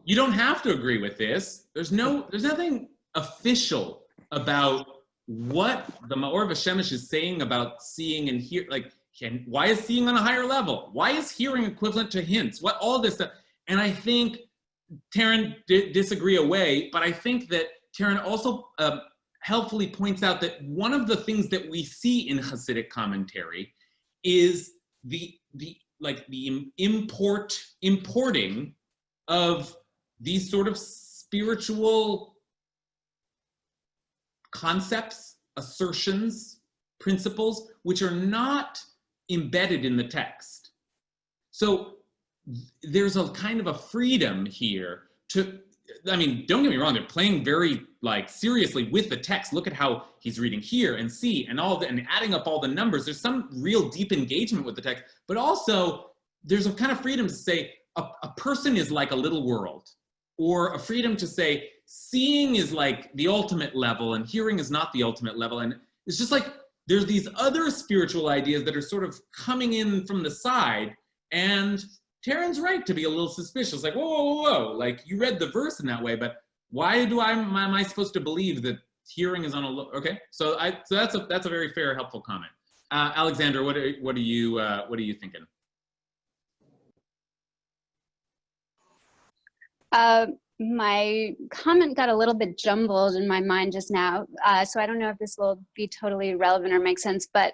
[SPEAKER 1] you don't have to agree with this. There's nothing official about what the Ma'or of Hashemesh is saying about seeing and hear. Why is seeing on a higher level? Why is hearing equivalent to hints? What all this stuff? And I think Taryn did disagree away, but I think that Taryn also helpfully points out that one of the things that we see in Hasidic commentary is the importing of these sort of spiritual concepts, assertions, principles, which are not embedded in the text. So there's a kind of a freedom here to, don't get me wrong, they're playing very seriously with the text. Look at how he's reading here and see and and adding up all the numbers. There's some real deep engagement with the text, but also there's a kind of freedom to say a person is like a little world, or a freedom to say seeing is the ultimate level and hearing is not the ultimate level. And it's just there's these other spiritual ideas that are sort of coming in from the side, and Taryn's right to be a little suspicious. Whoa. You read the verse in that way, but why am I supposed to believe that hearing is on a low? Okay, so that's a very fair, helpful comment. Alexandra, what are you thinking?
[SPEAKER 11] My comment got a little bit jumbled in my mind just now, so I don't know if this will be totally relevant or make sense, but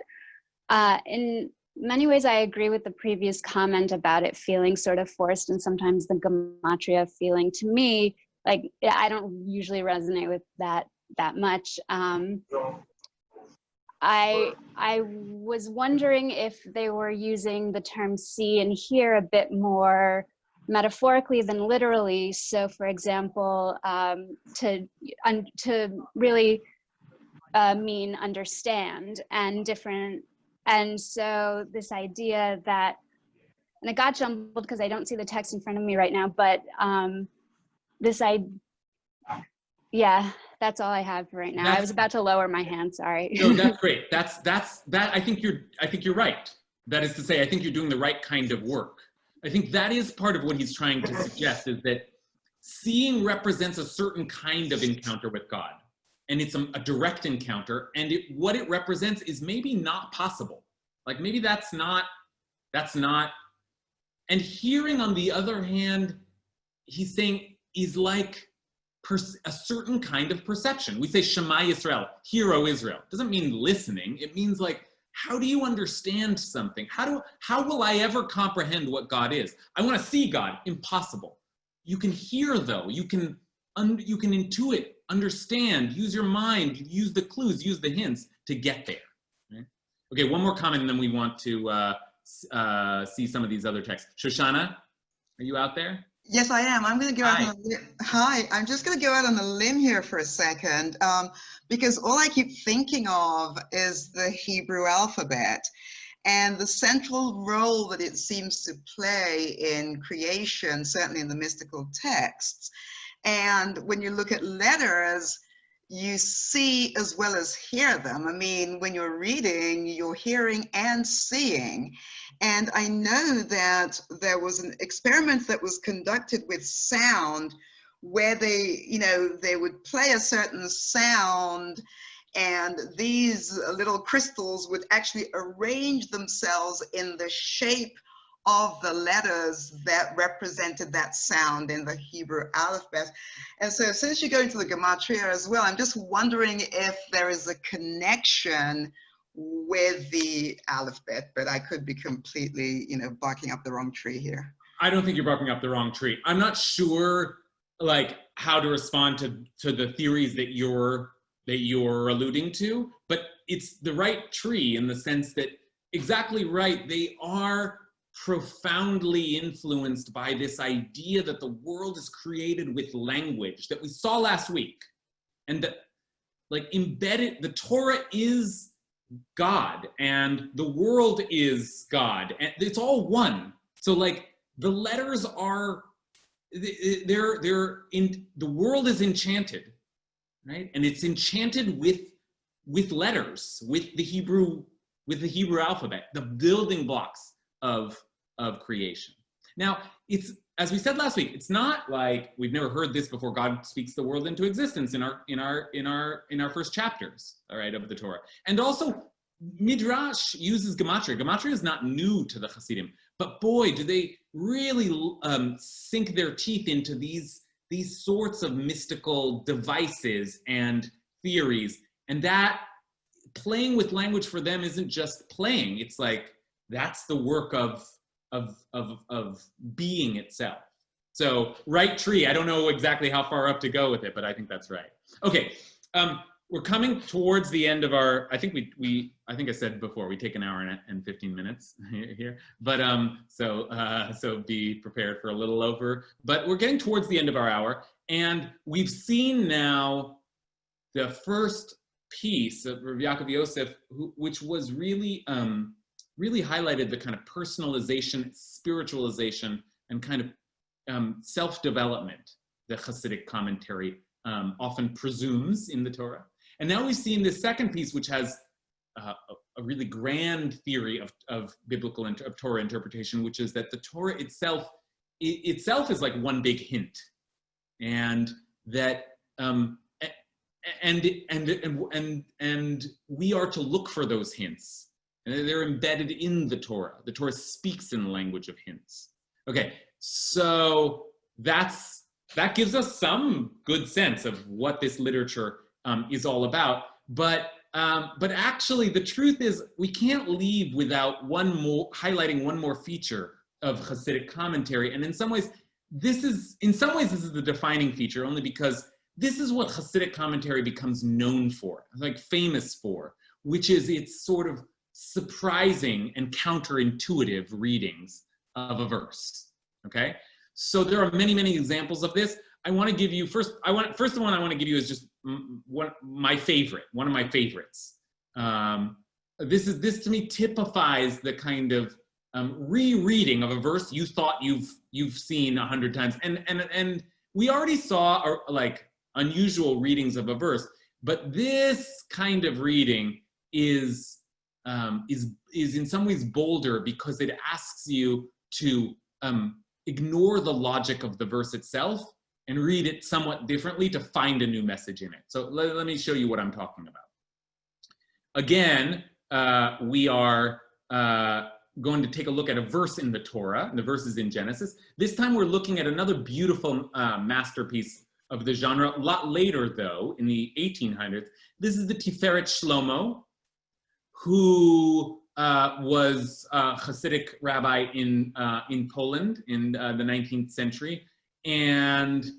[SPEAKER 11] in many ways I agree with the previous comment about it feeling sort of forced, and sometimes the gematria feeling, to me, like, I don't usually resonate with that much. I was wondering if they were using the term see and hear a bit more metaphorically than literally. So, for example, to really mean understand and different. And so this idea that, and it got jumbled because I don't see the text in front of me right now, but yeah, that's all I have for right now. I was about to lower my hand, sorry.
[SPEAKER 1] No, that's great. I think you're right. That is to say, I think you're doing the right kind of work. I think that is part of what he's trying to suggest, is that seeing represents a certain kind of encounter with God. And it's a direct encounter, and what it represents is maybe not possible. Like, maybe that's not. And hearing, on the other hand, he's saying, is like a certain kind of perception. We say Shema Yisrael, hear, O Israel. It doesn't mean listening. It means, like, how do you understand something? How will I ever comprehend what God is? I want to see God. Impossible. You can hear, though. You can intuit, understand, use your mind, use the clues, use the hints to get there. Right? Okay, one more comment, and then we want to see some of these other texts. Shoshana, are you out there?
[SPEAKER 12] Yes, I am. I'm going to go out on a limb. Hi, I'm just going to go out on a limb here for a second, because all I keep thinking of is the Hebrew alphabet and the central role that it seems to play in creation, certainly in the mystical texts. And when you look at letters, you see as well as hear them. I mean, when you're reading, you're hearing and seeing. And I know that there was an experiment that was conducted with sound where they would play a certain sound, and these little crystals would actually arrange themselves in the shape of the letters that represented that sound in the Hebrew alphabet. And so since you go into the gematria as well, I'm just wondering if there is a connection with the alphabet, but I could be completely, barking up the wrong tree here.
[SPEAKER 1] I don't think you're barking up the wrong tree. I'm not sure, like, how to respond to the theories that you're alluding to, but it's the right tree in the sense that, exactly right, they are profoundly influenced by this idea that the world is created with language that we saw last week, and that, like, embedded, the Torah is God and the world is God, and it's all one. So, like, the letters are, they're in, the world is enchanted, right? And it's enchanted with letters, with the Hebrew alphabet, the building blocks of creation. Now, it's, as we said last week, it's not like we've never heard this before. God speaks the world into existence in our first chapters, all right, of the Torah. And also, Midrash uses gematria. Gematria is not new to the Hasidim, but boy, do they really sink their teeth into these sorts of mystical devices and theories. And that playing with language for them isn't just playing. It's like, that's the work of being itself. So, right tree. I don't know exactly how far up to go with it, but I think that's right. Okay, we're coming towards the end of our. I think I think I said before we take an hour and 15 minutes here, but so be prepared for a little over. But we're getting towards the end of our hour, and we've seen now the first piece of Rabbi Yaakov Yosef, which was really highlighted the kind of personalization, spiritualization, and kind of self-development that Hasidic commentary often presumes in the Torah. And now we've seen this second piece, which has a really grand theory of biblical of Torah interpretation, which is that the Torah itself is like one big hint, and that and we are to look for those hints And they're embedded in the Torah. The Torah speaks in the language of hints. Okay, so that gives us some good sense of what this literature is all about. But actually, the truth is we can't leave without highlighting one more feature of Hasidic commentary. And in some ways, this is the defining feature, only because this is what Hasidic commentary becomes known for, like famous for, which is its sort of surprising and counterintuitive readings of a verse. Okay, so there are many, many examples of this. I want to give you first one I want to give you is just one of my favorites. This to me typifies the kind of rereading of a verse you thought you've seen 100 times, and we already saw like unusual readings of a verse, but this kind of reading is in some ways bolder because it asks you to ignore the logic of the verse itself and read it somewhat differently to find a new message in it. So let me show you what I'm talking about. Again, we are going to take a look at a verse in the Torah, and the verse is in Genesis. This time we're looking at another beautiful masterpiece of the genre, a lot later though, in the 1800s. This is the Tiferet Shlomo, who was a Hasidic rabbi in Poland in the 19th century, and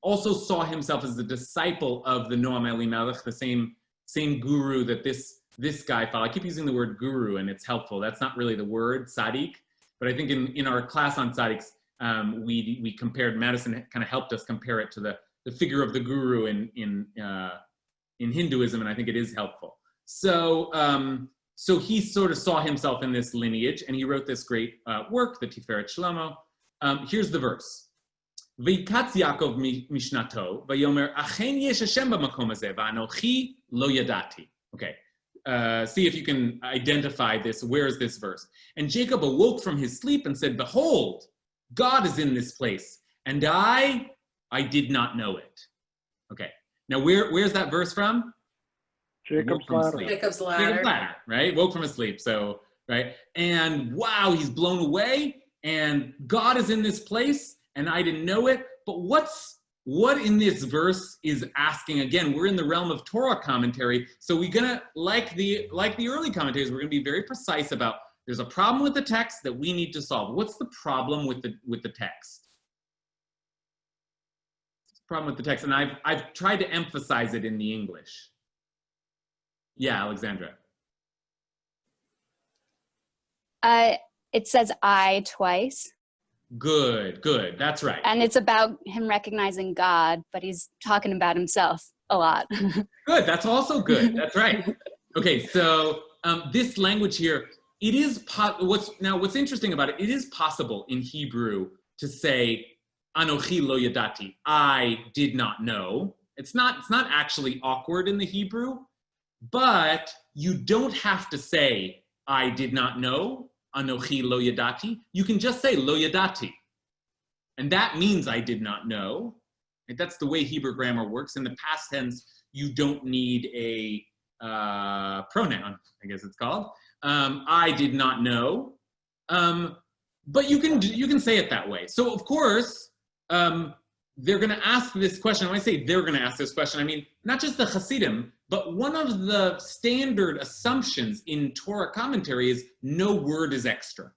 [SPEAKER 1] also saw himself as the disciple of the Noam Elimelech, the same guru that this guy followed. I keep using the word guru, and it's helpful. That's not really the word, tzaddik, but I think in our class on tzaddiks, we compared, Madison kind of helped us compare it to the figure of the guru in Hinduism, and I think it is helpful. So he sort of saw himself in this lineage, and he wrote this great work, the Tiferet Shlomo. Here's the verse. V'yikatz Yaakov mishnato, v'yomer achen yesh Hashem b'makom hazeh, v'anochi lo yadati. Okay, see if you can identify this. Where is this verse? And Jacob awoke from his sleep and said, behold, God is in this place, and I did not know it. Okay, now where's that verse from?
[SPEAKER 6] Jacob's ladder.
[SPEAKER 7] Jacob's ladder,
[SPEAKER 1] right? Woke from his sleep, so, right? And wow, he's blown away, and God is in this place, and I didn't know it. But what in this verse is asking, again, we're in the realm of Torah commentary, so we're gonna, like the early commentators, we're gonna be very precise about, there's a problem with the text that we need to solve. What's the problem with the text? What's the problem with the text? And I've tried to emphasize it in the English. Yeah, Alexandra.
[SPEAKER 11] It says I twice.
[SPEAKER 1] Good. That's right.
[SPEAKER 11] And it's about him recognizing God, but he's talking about himself a lot.
[SPEAKER 1] Good. That's also good. That's right. Okay, so this language here, it is what's interesting about it. It is possible in Hebrew to say Anochi lo yadati. I did not know. It's not actually awkward in the Hebrew, but you don't have to say I did not know. Anochi lo yadati. You can just say lo yadati, and that means I did not know. And that's the way Hebrew grammar works. In the past tense, you don't need a pronoun, I guess it's called. I did not know, but you can say it that way. So of course, they're going to ask this question. When I say they're going to ask this question, I mean not just the Hasidim, but one of the standard assumptions in Torah commentary is no word is extra.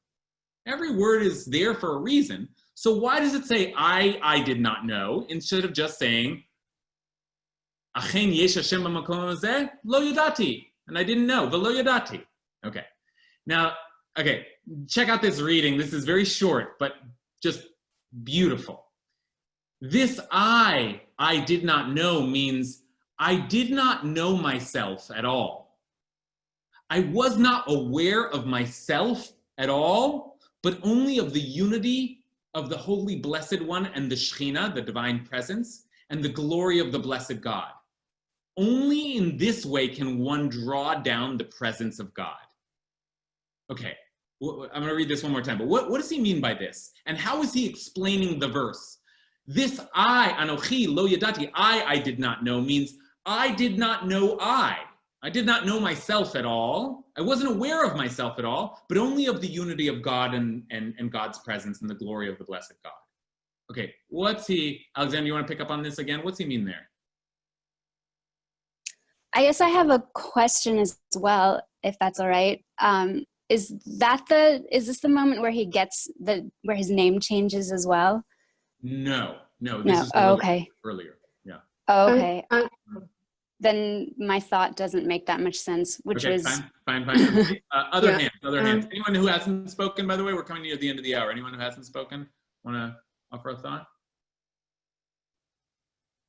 [SPEAKER 1] Every word is there for a reason. So why does it say I did not know instead of just saying Achen yesh Hashem b'makom hazeh lo yadati, and I didn't know, v'lo yadati. Okay. Now, okay, check out this reading. This is very short, but just beautiful. This I did not know means I did not know myself at all. I was not aware of myself at all, but only of the unity of the Holy Blessed One and the Shekhinah, the divine presence, and the glory of the blessed God. Only in this way can one draw down the presence of God. Okay, I'm going to read this one more time, but what does he mean by this? And how is he explaining the verse? This I, Anochi, lo yadati, I did not know, means I did not know I. I did not know myself at all. I wasn't aware of myself at all, but only of the unity of God and God's presence and the glory of the blessed God. Okay, Alexander, you want to pick up on this again? What's he mean there?
[SPEAKER 11] I guess I have a question as well, if that's all right. Is this the moment where where his name changes as well?
[SPEAKER 1] No, this is
[SPEAKER 11] okay.
[SPEAKER 1] Earlier. Yeah.
[SPEAKER 11] Okay. Then my thought doesn't make that much sense, which
[SPEAKER 1] okay,
[SPEAKER 11] was
[SPEAKER 1] fine. Other hands. Anyone who hasn't spoken, by the way, we're coming near the end of the hour. Anyone who hasn't spoken, want to offer a thought?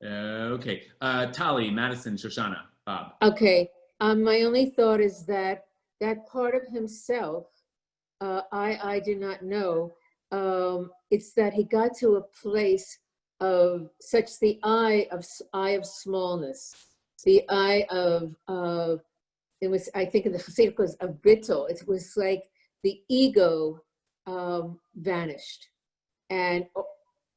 [SPEAKER 1] Okay, Tali, Madison, Shoshana, Bob.
[SPEAKER 2] Okay, my only thought is that part of himself, I do not know. It's that he got to a place of such the eye of smallness, the eye of it was, I think in the Hasidic was of Bissel. It was like the ego vanished, and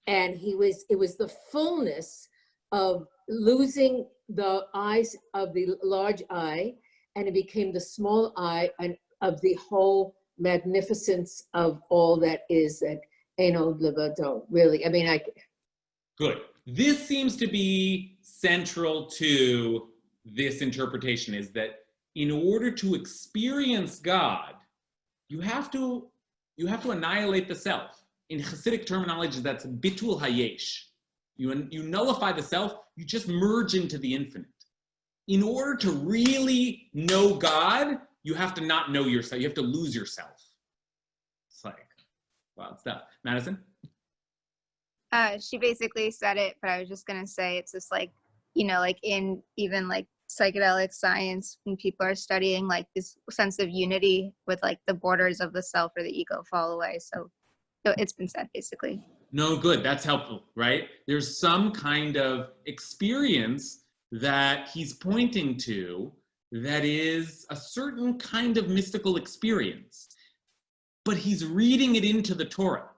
[SPEAKER 2] it was the fullness of losing the eyes of the large eye, and it became the small eye and of the whole magnificence of all that is that Eno Levado. Really, I mean,
[SPEAKER 1] Good. This seems to be central to this interpretation, is that in order to experience God, you have to annihilate the self. In Hasidic terminology, that's bitul hayesh. You nullify the self, you just merge into the infinite. In order to really know God, you have to not know yourself. You have to lose yourself. It's like, wild stuff. Madison?
[SPEAKER 8] She basically said it, but I was just gonna say it's just like, like in even like psychedelic science, when people are studying like this sense of unity with like the borders of the self or the ego fall away. So it's been said basically.
[SPEAKER 1] No, good. That's helpful, right? There's some kind of experience that he's pointing to that is a certain kind of mystical experience, but he's reading it into the Torah.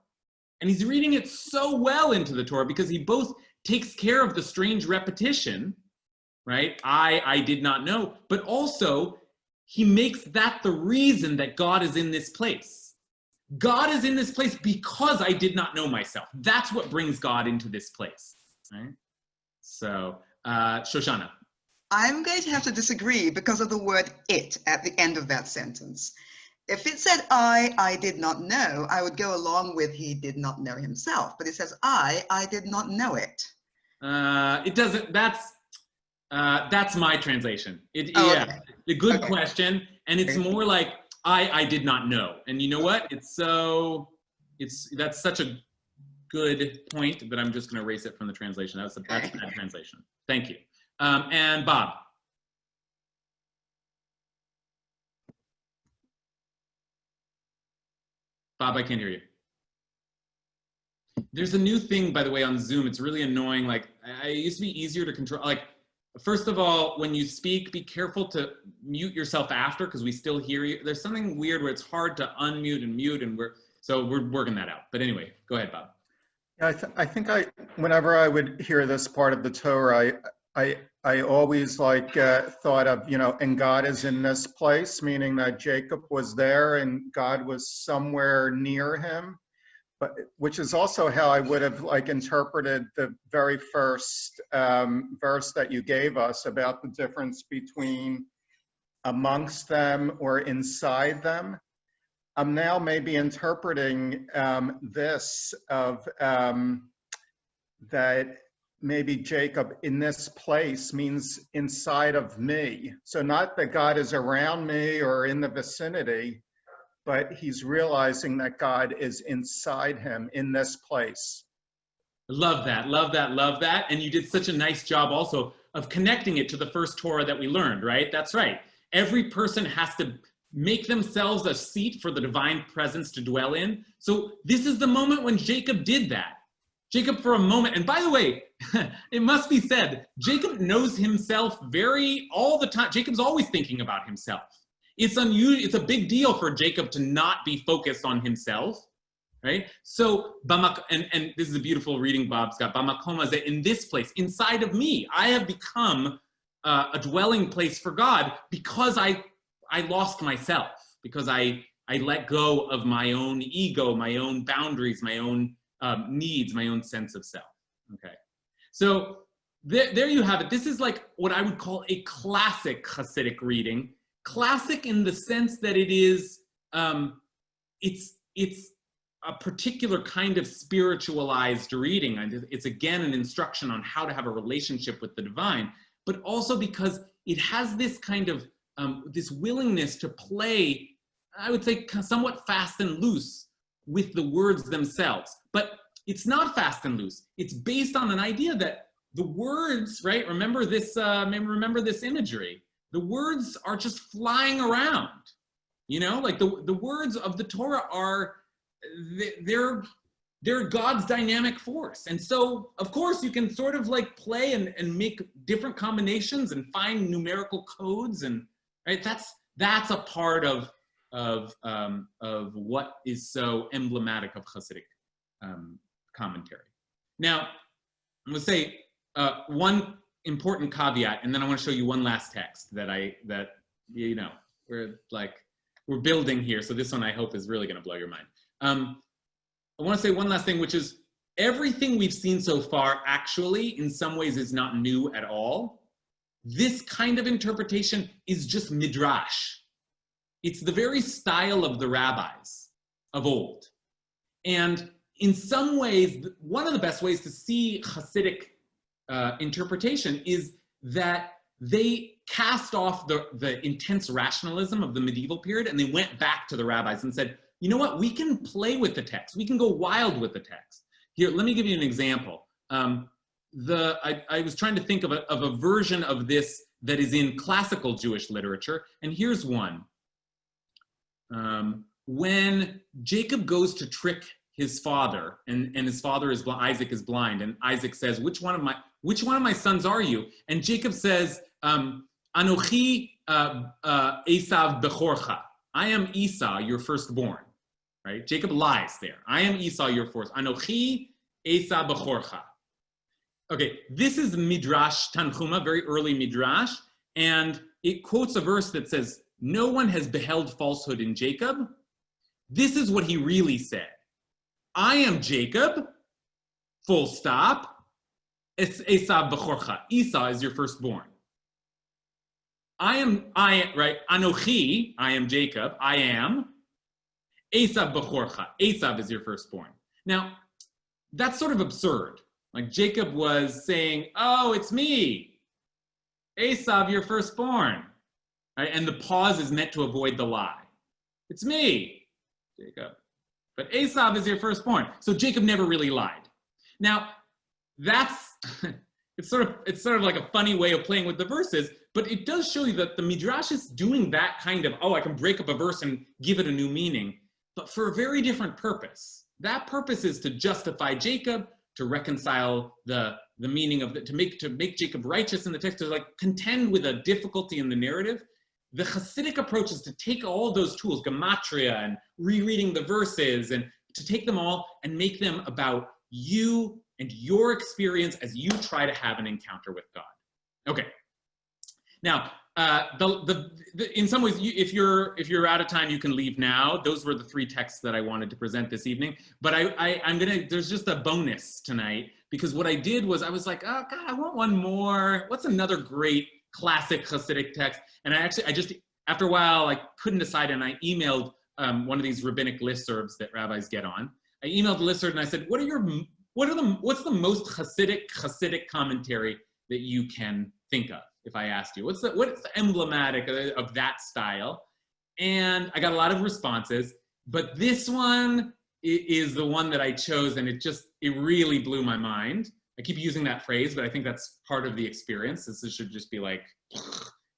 [SPEAKER 1] And he's reading it so well into the Torah because he both takes care of the strange repetition, right? I did not know, but also he makes that the reason that God is in this place. God is in this place because I did not know myself. That's what brings God into this place, right? So, Shoshana.
[SPEAKER 12] I'm going to have to disagree because of the word it at the end of that sentence. If it said I did not know, I would go along with he did not know himself. But it says I did not know it.
[SPEAKER 1] It doesn't, that's my translation.
[SPEAKER 12] Okay.
[SPEAKER 1] A good question. And it's more like, I did not know. And you know what? That's such a good point, but I'm just going to erase it from the translation. That's a bad translation. Thank you. And Bob. Bob, I can't hear you. There's a new thing, by the way, on Zoom. It's really annoying. Like, it used to be easier to control. Like, first of all, when you speak, be careful to mute yourself after because we still hear you. There's something weird where it's hard to unmute and mute, and we're working that out. But anyway, go ahead, Bob.
[SPEAKER 9] I think whenever I would hear this part of the Torah, I always thought of, and God is in this place, meaning that Jacob was there and God was somewhere near him. But which is also how I would have interpreted the very first verse that you gave us about the difference between amongst them or inside them. I'm now maybe interpreting this of that maybe Jacob in this place means inside of me. So not that God is around me or in the vicinity, but he's realizing that God is inside him in this place.
[SPEAKER 1] Love that. And you did such a nice job also of connecting it to the first Torah that we learned, right? That's right. Every person has to make themselves a seat for the divine presence to dwell in. So this is the moment when Jacob did that. Jacob for a moment, and by the way, it must be said, Jacob knows himself all the time. Jacob's always thinking about himself. It's unusual. It's a big deal for Jacob to not be focused on himself, right? So, and this is a beautiful reading Bob's got. Bamakom hazeh, in this place, inside of me, I have become a dwelling place for God because I lost myself, because I let go of my own ego, my own boundaries, my own needs, my own sense of self. Okay, so there you have it. This is like what I would call a classic Hasidic reading. Classic in the sense that it is, it's a particular kind of spiritualized reading. And it's again an instruction on how to have a relationship with the divine, but also because it has this kind of, this willingness to play, I would say, somewhat fast and loose with the words themselves. But it's not fast and loose. It's based on an idea that the words, right? Remember this imagery. The words are just flying around. You know, like the words of the Torah are, they're God's dynamic force. And so, of course, you can sort of like play and make different combinations and find numerical codes, and right, that's a part of what is so emblematic of Hasidic commentary. Now, I'm going to say one important caveat, and then I want to show you one last text that you know, we're building here. So this one I hope is really going to blow your mind. I want to say one last thing, which is everything we've seen so far actually in some ways is not new at all. This kind of interpretation is just midrash. It's the very style of the rabbis of old. And in some ways, one of the best ways to see Hasidic interpretation is that they cast off the intense rationalism of the medieval period, and they went back to the rabbis and said, you know what, we can play with the text. We can go wild with the text. Here, let me give you an example. I was trying to think of a version of this that is in classical Jewish literature, and here's one. When Jacob goes to trick his father, and his father is Isaac is blind, and Isaac says, which one of my sons are you? And Jacob says, Anochi Esav Bechorcha. I am Esau, your firstborn. Right? Jacob lies there. I am Esau, your first. Anochi Esav Bechorcha. Okay, this is Midrash Tanchuma, very early Midrash, and it quotes a verse that says, no one has beheld falsehood in Jacob. This is what he really said. I am Jacob, full stop. Esav Bechorcha. Esau is your firstborn. Anochi, I am Jacob, I am. Esav Bechorcha. Esav is your firstborn. Now, that's sort of absurd. Like Jacob was saying, oh, it's me. Esav, your firstborn. Right? And the pause is meant to avoid the lie. It's me, Jacob. But Esav is your firstborn. So Jacob never really lied. Now, that's, it's sort of like a funny way of playing with the verses, but it does show you that the Midrash is doing that kind of, oh, I can break up a verse and give it a new meaning, but for a very different purpose. That purpose is to justify Jacob, to reconcile the meaning of to make Jacob righteous in the text, to like contend with a difficulty in the narrative. The Hasidic approach is to take all those tools, gematria and rereading the verses, and to take them all and make them about you and your experience as you try to have an encounter with God. Okay. Now, in some ways, if you're out of time, you can leave now. Those were the three texts that I wanted to present this evening. But there's just a bonus tonight, because what I did was I was like, oh God, I want one more. What's another great classic Hasidic text? And I just after a while, I couldn't decide, and I emailed one of these rabbinic listservs that rabbis get on. I emailed the listserv and I said, what's the most Hasidic commentary that you can think of? If I asked you, what's emblematic of that style? And I got a lot of responses, but this one is the one that I chose, and it really blew my mind. I keep using that phrase, but I think that's part of the experience. This should just be like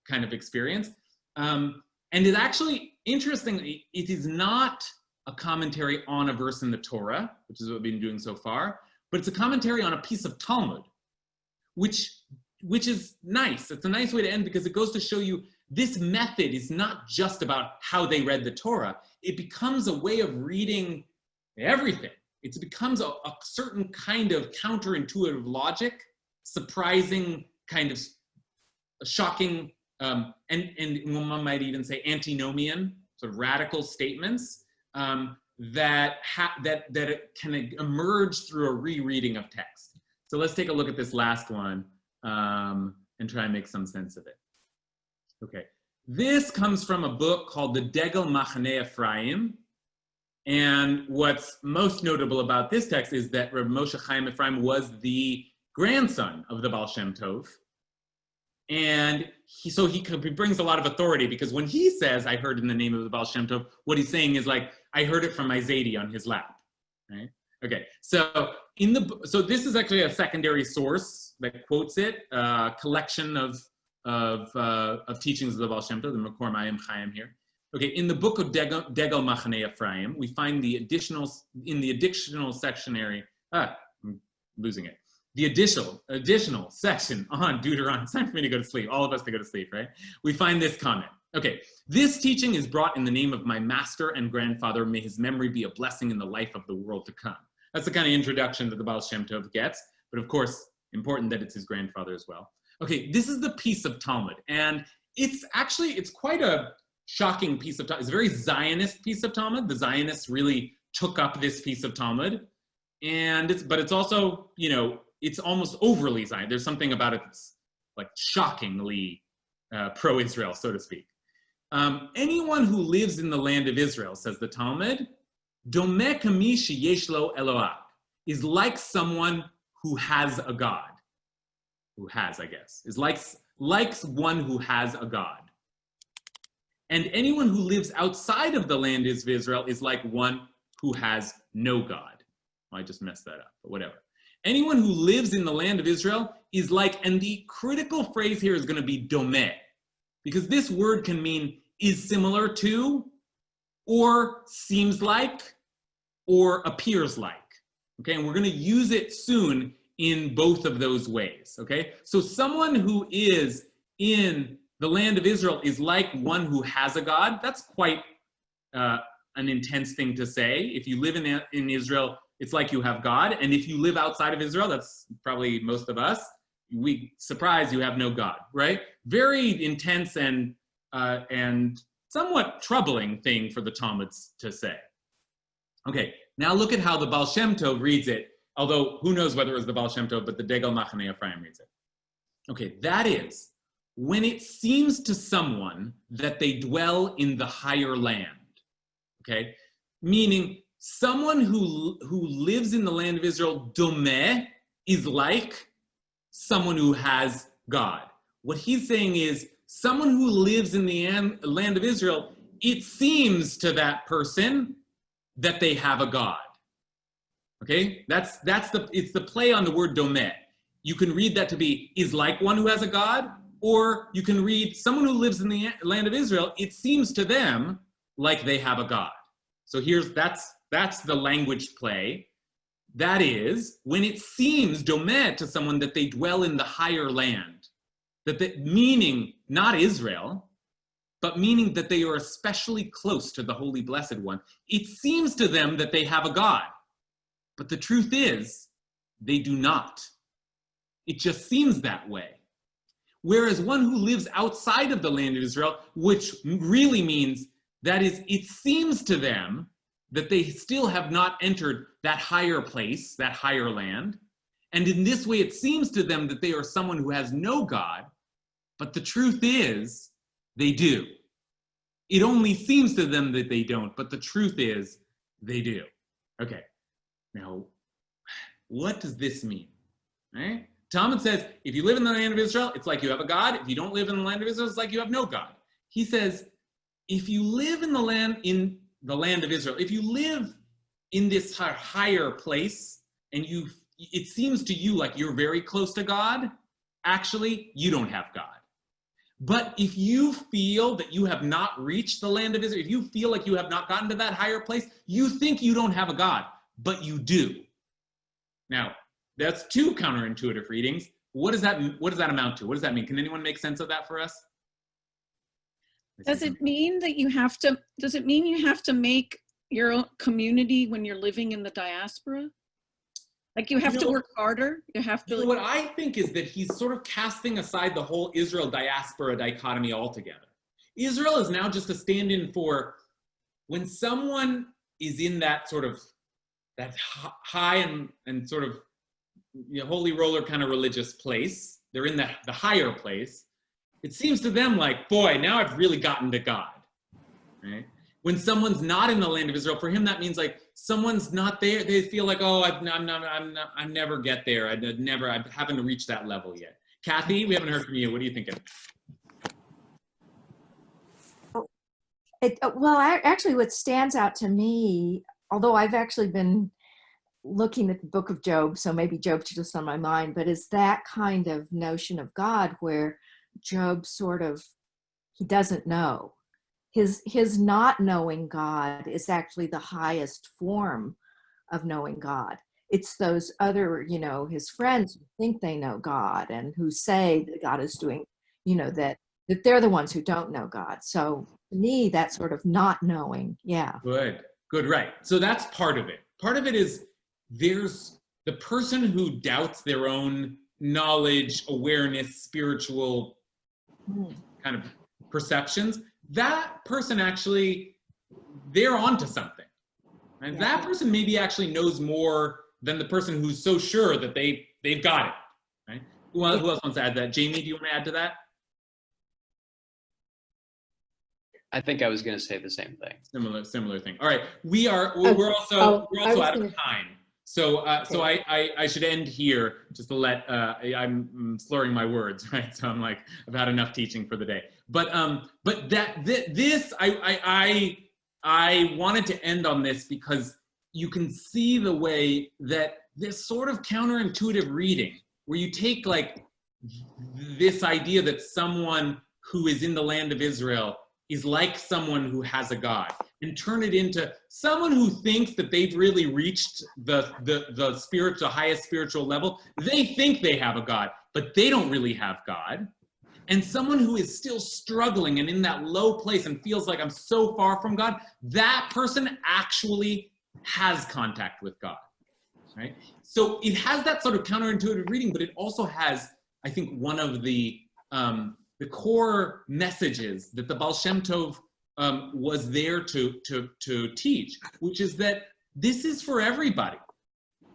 [SPEAKER 1] kind of experience. And it actually, interestingly, it is not a commentary on a verse in the Torah, which is what we've been doing so far, but it's a commentary on a piece of Talmud, which is nice. It's a nice way to end, because it goes to show you this method is not just about how they read the Torah. It becomes a way of reading everything. It becomes a certain kind of counterintuitive logic, surprising kind of shocking, and one might even say antinomian, sort of radical statements that can emerge through a rereading of text. So let's take a look at this last one and try and make some sense of it. Okay, this comes from a book called the Degel Machaneh Ephraim. And what's most notable about this text is that Reb Moshe Chaim Ephraim was the grandson of the Baal Shem Tov. And so he brings a lot of authority, because when he says, I heard in the name of the Baal Shem Tov, what he's saying is like, I heard it from my Zaidi on his lap, right? Okay, so this is actually a secondary source that quotes it, a collection of teachings of the Baal Shem Tov, the Makor Mayim Chaim here. Okay, in the book of Degel Machaneh Ephraim, we find in the additional sectionary, I'm losing it. The additional section on Deuteronomy. It's time for me to go to sleep, all of us to go to sleep, right? We find this comment. Okay, this teaching is brought in the name of my master and grandfather. May his memory be a blessing in the life of the world to come. That's the kind of introduction that the Baal Shem Tov gets, but of course, important that it's his grandfather as well. Okay, this is the piece of Talmud, and it's quite a shocking piece of Talmud. It's a very Zionist piece of Talmud. The Zionists really took up this piece of Talmud, but it's also, it's almost overly Zion. There's something about it that's like shockingly pro-Israel, so to speak. Anyone who lives in the land of Israel, says the Talmud, domeh kami sheyesh lo Eloah, is like someone who has a God. Who has, I guess, is like one who has a God. And anyone who lives outside of the land of Israel is like one who has no God. Well, I just messed that up, but whatever. Anyone who lives in the land of Israel is like, and the critical phrase here is going to be domeh, because this word can mean is similar to, or seems like, or appears like. Okay, and we're going to use it soon in both of those ways. Okay, so someone who is in the land of Israel is like one who has a God. That's quite an intense thing to say. If you live in Israel, it's like you have God. And if you live outside of Israel, that's probably most of us, surprise, you have no God, right? Very intense and somewhat troubling thing for the Talmuds to say. Okay, now look at how the Baal Shem Tov reads it, although who knows whether it was the Baal Shem Tov, but the Degel Machaneh Ephraim reads it. Okay, that is, when it seems to someone that they dwell in the higher land, okay? Meaning someone who lives in the land of Israel, domeh, is like someone who has God. What he's saying is someone who lives in the land of Israel, it seems to that person that they have a God. Okay? It's the play on the word domeh. You can read that to be is like one who has a God, or you can read someone who lives in the land of Israel, it seems to them like they have a God. So that's the language play. That is, when it seems domeh to someone that they dwell in the higher land, meaning not Israel, but meaning that they are especially close to the Holy Blessed One, it seems to them that they have a God. But the truth is, they do not. It just seems that way. Whereas one who lives outside of the land of Israel, which really means, that is, it seems to them that they still have not entered that higher place, that higher land. And in this way, it seems to them that they are someone who has no God, but the truth is, they do. It only seems to them that they don't, but the truth is, they do. Okay, now, what does this mean? Right? Talmud says, if you live in the land of Israel, it's like you have a God. If you don't live in the land of Israel, it's like you have no God. He says, if you live in the land of Israel, if you live in this higher place, and it seems to you like you're very close to God, actually, you don't have God. But if you feel that you have not reached the land of Israel, if you feel like you have not gotten to that higher place, you think you don't have a God, but you do. Now, that's two counterintuitive readings. What does that amount to? What does that mean? Can anyone make sense of that for us?
[SPEAKER 10] Does it mean you have to make your own community when you're living in the diaspora? Like you have to work harder. You have to.
[SPEAKER 1] So what I think is that he's sort of casting aside the whole Israel diaspora dichotomy altogether. Israel is now just a stand-in for when someone is in that sort of that high and sort of holy roller kind of religious place. They're in the higher place. It seems to them like, boy, now I've really gotten to God. Right? When someone's not in the land of Israel, for him that means like someone's not there. They feel like, oh, I never get there. I haven't reached that level yet. Kathy, we haven't heard from you. What are you thinking?
[SPEAKER 13] Actually, what stands out to me, although I've actually been looking at the book of Job, so maybe Job's just on my mind, but is that kind of notion of God where Job sort of, he doesn't know. His not knowing God is actually the highest form of knowing God. It's those other, his friends who think they know God and who say that God is doing, that they're the ones who don't know God. So to me, that sort of not knowing, yeah.
[SPEAKER 1] Good, right. So that's part of it. Part of it is there's the person who doubts their own knowledge, awareness, spiritual kind of perceptions. That person actually, they're onto something. And yeah. That person maybe actually knows more than the person who's so sure that they've got it. Right? Who else wants to add that? Jamie, do you want to add to that?
[SPEAKER 14] I think I was going to say the same thing.
[SPEAKER 1] Similar thing. All right, we're also out of time. So I should end here just to let I'm slurring my words, right? So I'm like, I've had enough teaching for the day. But this I wanted to end on this because you can see the way that this sort of counterintuitive reading, where you take like this idea that someone who is in the land of Israel is like someone who has a God, and turn it into someone who thinks that they've really reached the highest spiritual level. They think they have a God, but they don't really have God. And someone who is still struggling and in that low place and feels like I'm so far from God, that person actually has contact with God, right? So it has that sort of counterintuitive reading, but it also has, I think, one of the core messages that the Baal Shem Tov was there to teach, which is that this is for everybody.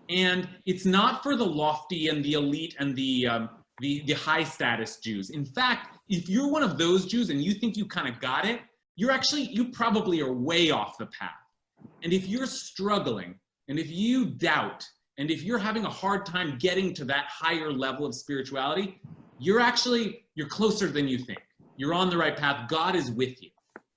[SPEAKER 1] And it's not for the lofty and the elite and the high status Jews. In fact, if you're one of those Jews and you think you kind of got it, you probably are way off the path. And if you're struggling, and if you doubt, and if you're having a hard time getting to that higher level of spirituality, you're closer than you think. You're on the right path. God is with you,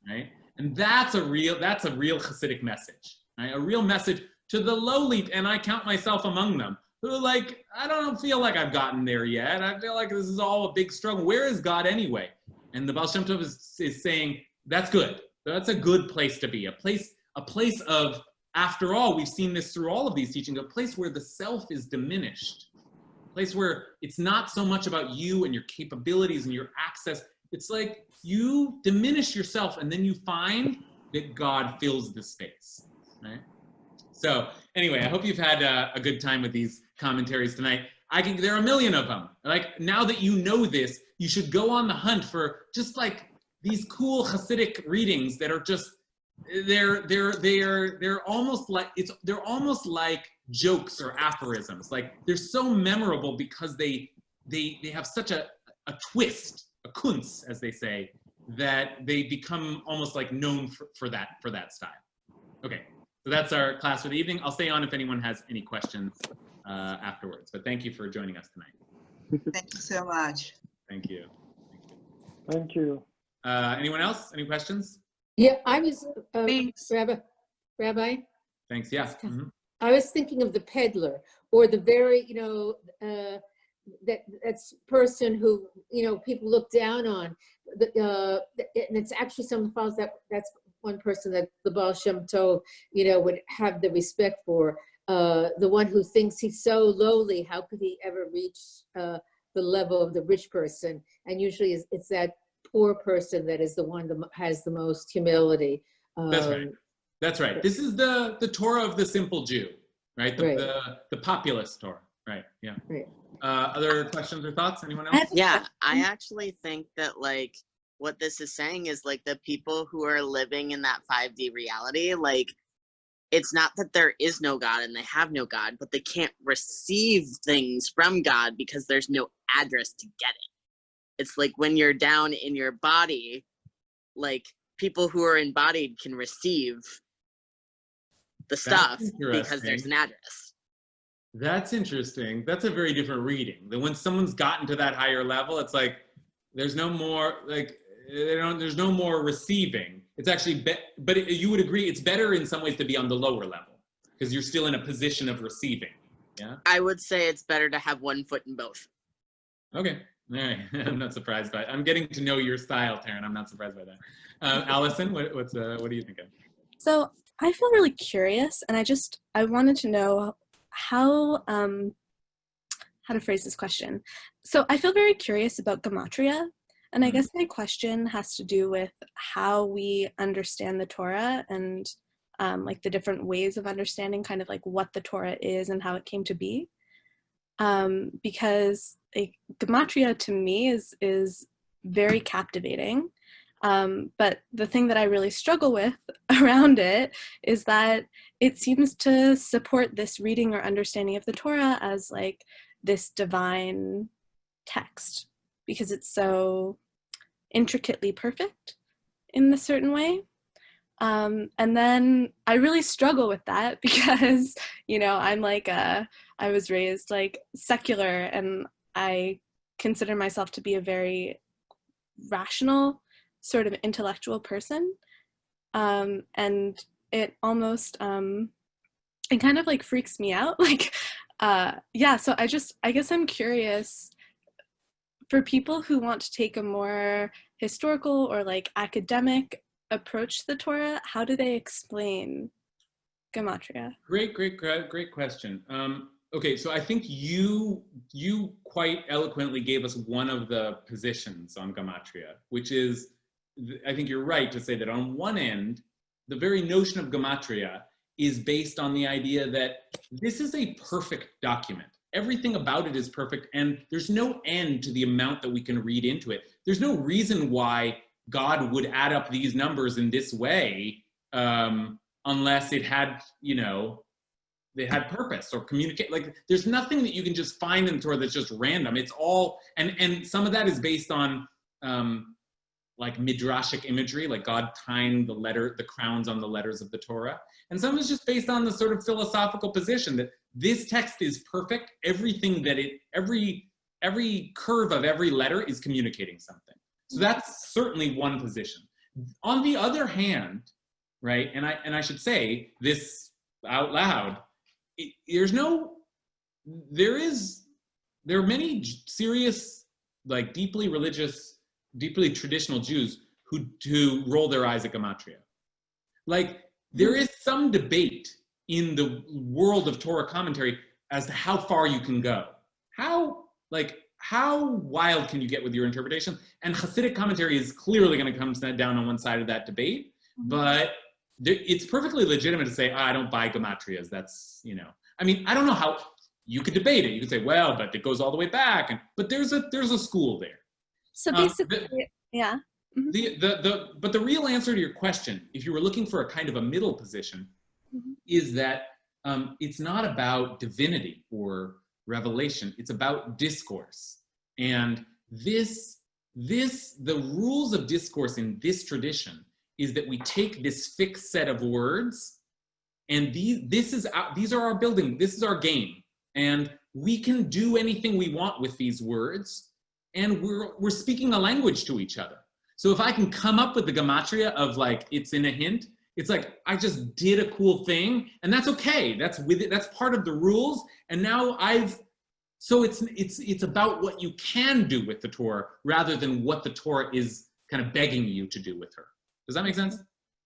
[SPEAKER 1] right? And that's a real Hasidic message, right? A real message to the lowly, and I count myself among them, who are like, I don't feel like I've gotten there yet. I feel like this is all a big struggle. Where is God anyway? And the Baal Shem Tov is saying, that's good. That's a good place to be. A place of, after all, we've seen this through all of these teachings, a place where the self is diminished. Place where it's not so much about you and your capabilities and your access. It's like you diminish yourself and then you find that God fills the space, right? So anyway, I hope you've had a good time with these commentaries tonight. There are a million of them. Like, now that you know this, you should go on the hunt for just like these cool Hasidic readings that are just, they're almost like jokes or aphorisms. Like, they're so memorable because they have such a twist, a kunz, as they say, that they become almost like known for that style. Okay, so that's our class for the evening. I'll stay on if anyone has any questions afterwards, but thank you for joining us tonight.
[SPEAKER 12] Thank you so much.
[SPEAKER 1] Thank you.
[SPEAKER 6] Thank you.
[SPEAKER 1] Anyone else? Any questions?
[SPEAKER 2] Yeah, I was, Rabbi?
[SPEAKER 1] Thanks, yeah. Mm-hmm.
[SPEAKER 2] I was thinking of the peddler, or the very, that's person who, people look down on. And it's actually someone follows that's one person that the Baal Shem Tov, would have the respect for. The one who thinks he's so lowly, how could he ever reach the level of the rich person? And usually it's that poor person that is the one that has the most humility.
[SPEAKER 1] That's right. This is the Torah of the simple Jew, right? The populist Torah, right? Yeah.
[SPEAKER 2] Right.
[SPEAKER 1] Other questions or thoughts? Anyone else?
[SPEAKER 5] Yeah, I actually think that like what this is saying is like the people who are living in that 5D reality, like it's not that there is no God and they have no God, but they can't receive things from God because there's no address to get it. It's like when you're down in your body, like people who are embodied can receive the stuff because there's an address.
[SPEAKER 1] That's interesting. That's a very different reading. That when someone's gotten to that higher level, it's like there's no more like there's no more receiving. It's actually but you would agree it's better in some ways to be on the lower level because you're still in a position of receiving. Yeah.
[SPEAKER 5] I would say it's better to have one foot in both.
[SPEAKER 1] Okay. All right. I'm not surprised by it. I'm getting to know your style, Taryn. I'm not surprised by that. Allison, what do you think of?
[SPEAKER 15] So I feel really curious, and I wanted to know how to phrase this question. So I feel very curious about gematria, and I guess my question has to do with how we understand the Torah and like the different ways of understanding kind of like what the Torah is and how it came to be. Because gematria to me is very captivating. But the thing that I really struggle with around it is that it seems to support this reading or understanding of the Torah as like this divine text because it's so intricately perfect in a certain way. And then I really struggle with that because, you know, I'm like I was raised like secular and I consider myself to be a very rational sort of intellectual person. And it almost, it kind of like freaks me out. Like, yeah, so I guess I'm curious for people who want to take a more historical or like academic approach to the Torah, how do they explain gematria?
[SPEAKER 1] Great question. Okay, so I think you quite eloquently gave us one of the positions on gematria, which is, I think you're right to say that on one end, the very notion of gematria is based on the idea that this is a perfect document. Everything about it is perfect, and there's no end to the amount that we can read into it. There's no reason why God would add up these numbers in this way unless it had, you know, they had purpose or communicate. Like, there's nothing that you can just find in Torah that's just random. It's all, and some of that is based on like midrashic imagery, like God tying the crowns on the letters of the Torah. And some is just based on the sort of philosophical position that this text is perfect. Everything that every curve of every letter is communicating something. So that's certainly one position. On the other hand, right, and I should say this out loud, there are many serious, like deeply religious, deeply traditional Jews who roll their eyes at gematria. Like, there is some debate in the world of Torah commentary as to how far you can go. How wild can you get with your interpretation? And Hasidic commentary is clearly going to come down on one side of that debate, but it's perfectly legitimate to say, I don't buy gematrias. That's, you know, I mean, I don't know how you could debate it. You could say, well, but it goes all the way back, but there's a school there.
[SPEAKER 15] So basically, yeah.
[SPEAKER 1] But the real answer to your question, if you were looking for a kind of a middle position, is that it's not about divinity or revelation. It's about discourse. And the rules of discourse in this tradition is that we take this fixed set of words, and these are our building. This is our game, and we can do anything we want with these words, and we're speaking a language to each other. So if I can come up with the gematria of like it's in a hint, it's like I just did a cool thing, and that's okay. That's with it. That's part of the rules. And now so it's about what you can do with the Torah rather than what the Torah is kind of begging you to do with her. Does that make sense?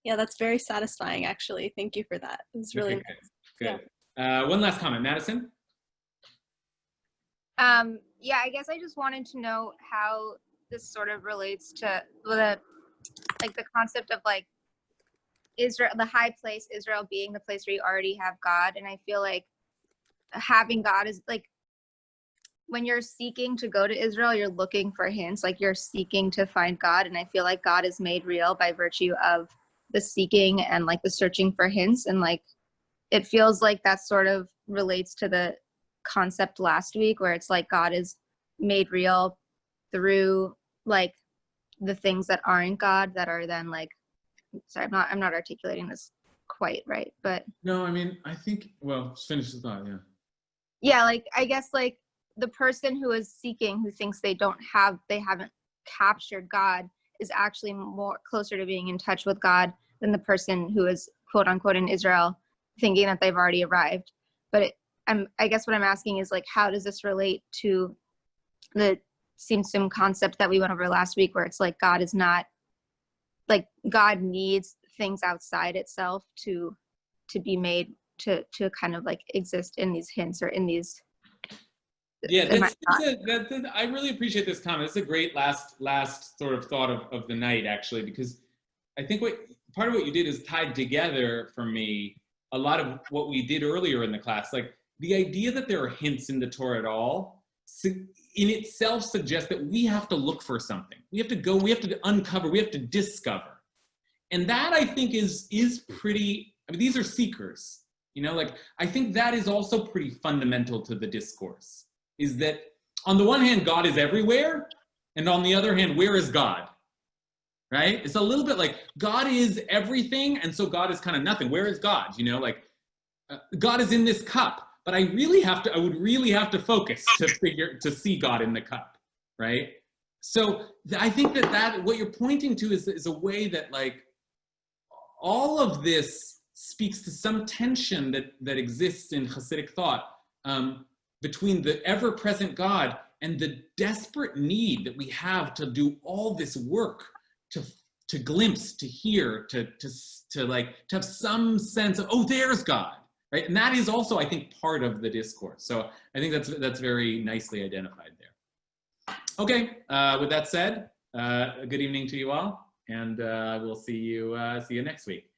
[SPEAKER 15] Yeah, that's very satisfying, actually. Thank you for that. It's really
[SPEAKER 1] okay,
[SPEAKER 15] nice.
[SPEAKER 1] good. Yeah. One last comment, Madison.
[SPEAKER 8] Yeah, I guess I just wanted to know how this sort of relates to the concept of like Israel, the high place, Israel being the place where you already have God. And I feel like having God is like, when you're seeking to go to Israel, you're looking for hints, like you're seeking to find God. And I feel like God is made real by virtue of the seeking and like the searching for hints. And like, it feels like that sort of relates to the concept last week, where it's like God is made real through like the things that aren't God, that are then like, sorry, I'm not articulating this quite right, but.
[SPEAKER 1] No, I mean, I think, well, finish the thought, yeah.
[SPEAKER 8] Yeah, like, I guess like the person who is seeking, who thinks they haven't captured God, is actually more closer to being in touch with God than the person who is quote unquote in Israel, thinking that they've already arrived. But I guess what I'm asking is like, how does this relate to the sim concept that we went over last week, where it's like God is not, like God needs things outside itself to be made to kind of like exist in these hints or in these.
[SPEAKER 1] Yeah, I really appreciate this comment. It's a great last sort of thought of the night, actually, because I think part of what you did is tied together for me a lot of what we did earlier in the class. Like the idea that there are hints in the Torah at all in itself suggests that we have to look for something. We have to go, we have to uncover, we have to discover. And that I think is pretty, I mean, these are seekers, you know, like I think that is also pretty fundamental to the discourse. Is that on the one hand, God is everywhere, and on the other hand, where is God? Right? It's a little bit like God is everything, and so God is kind of nothing. Where is God? You know, like God is in this cup, but I would really have to focus to see God in the cup, right? So I think that what you're pointing to is a way that like all of this speaks to some tension that exists in Hasidic thought. Between the ever-present God and the desperate need that we have to do all this work to glimpse, to hear, to have some sense of, oh, there's God, right? And that is also, I think, part of the discourse. So I think that's very nicely identified there. Okay, with that said, a good evening to you all, and we'll see you next week.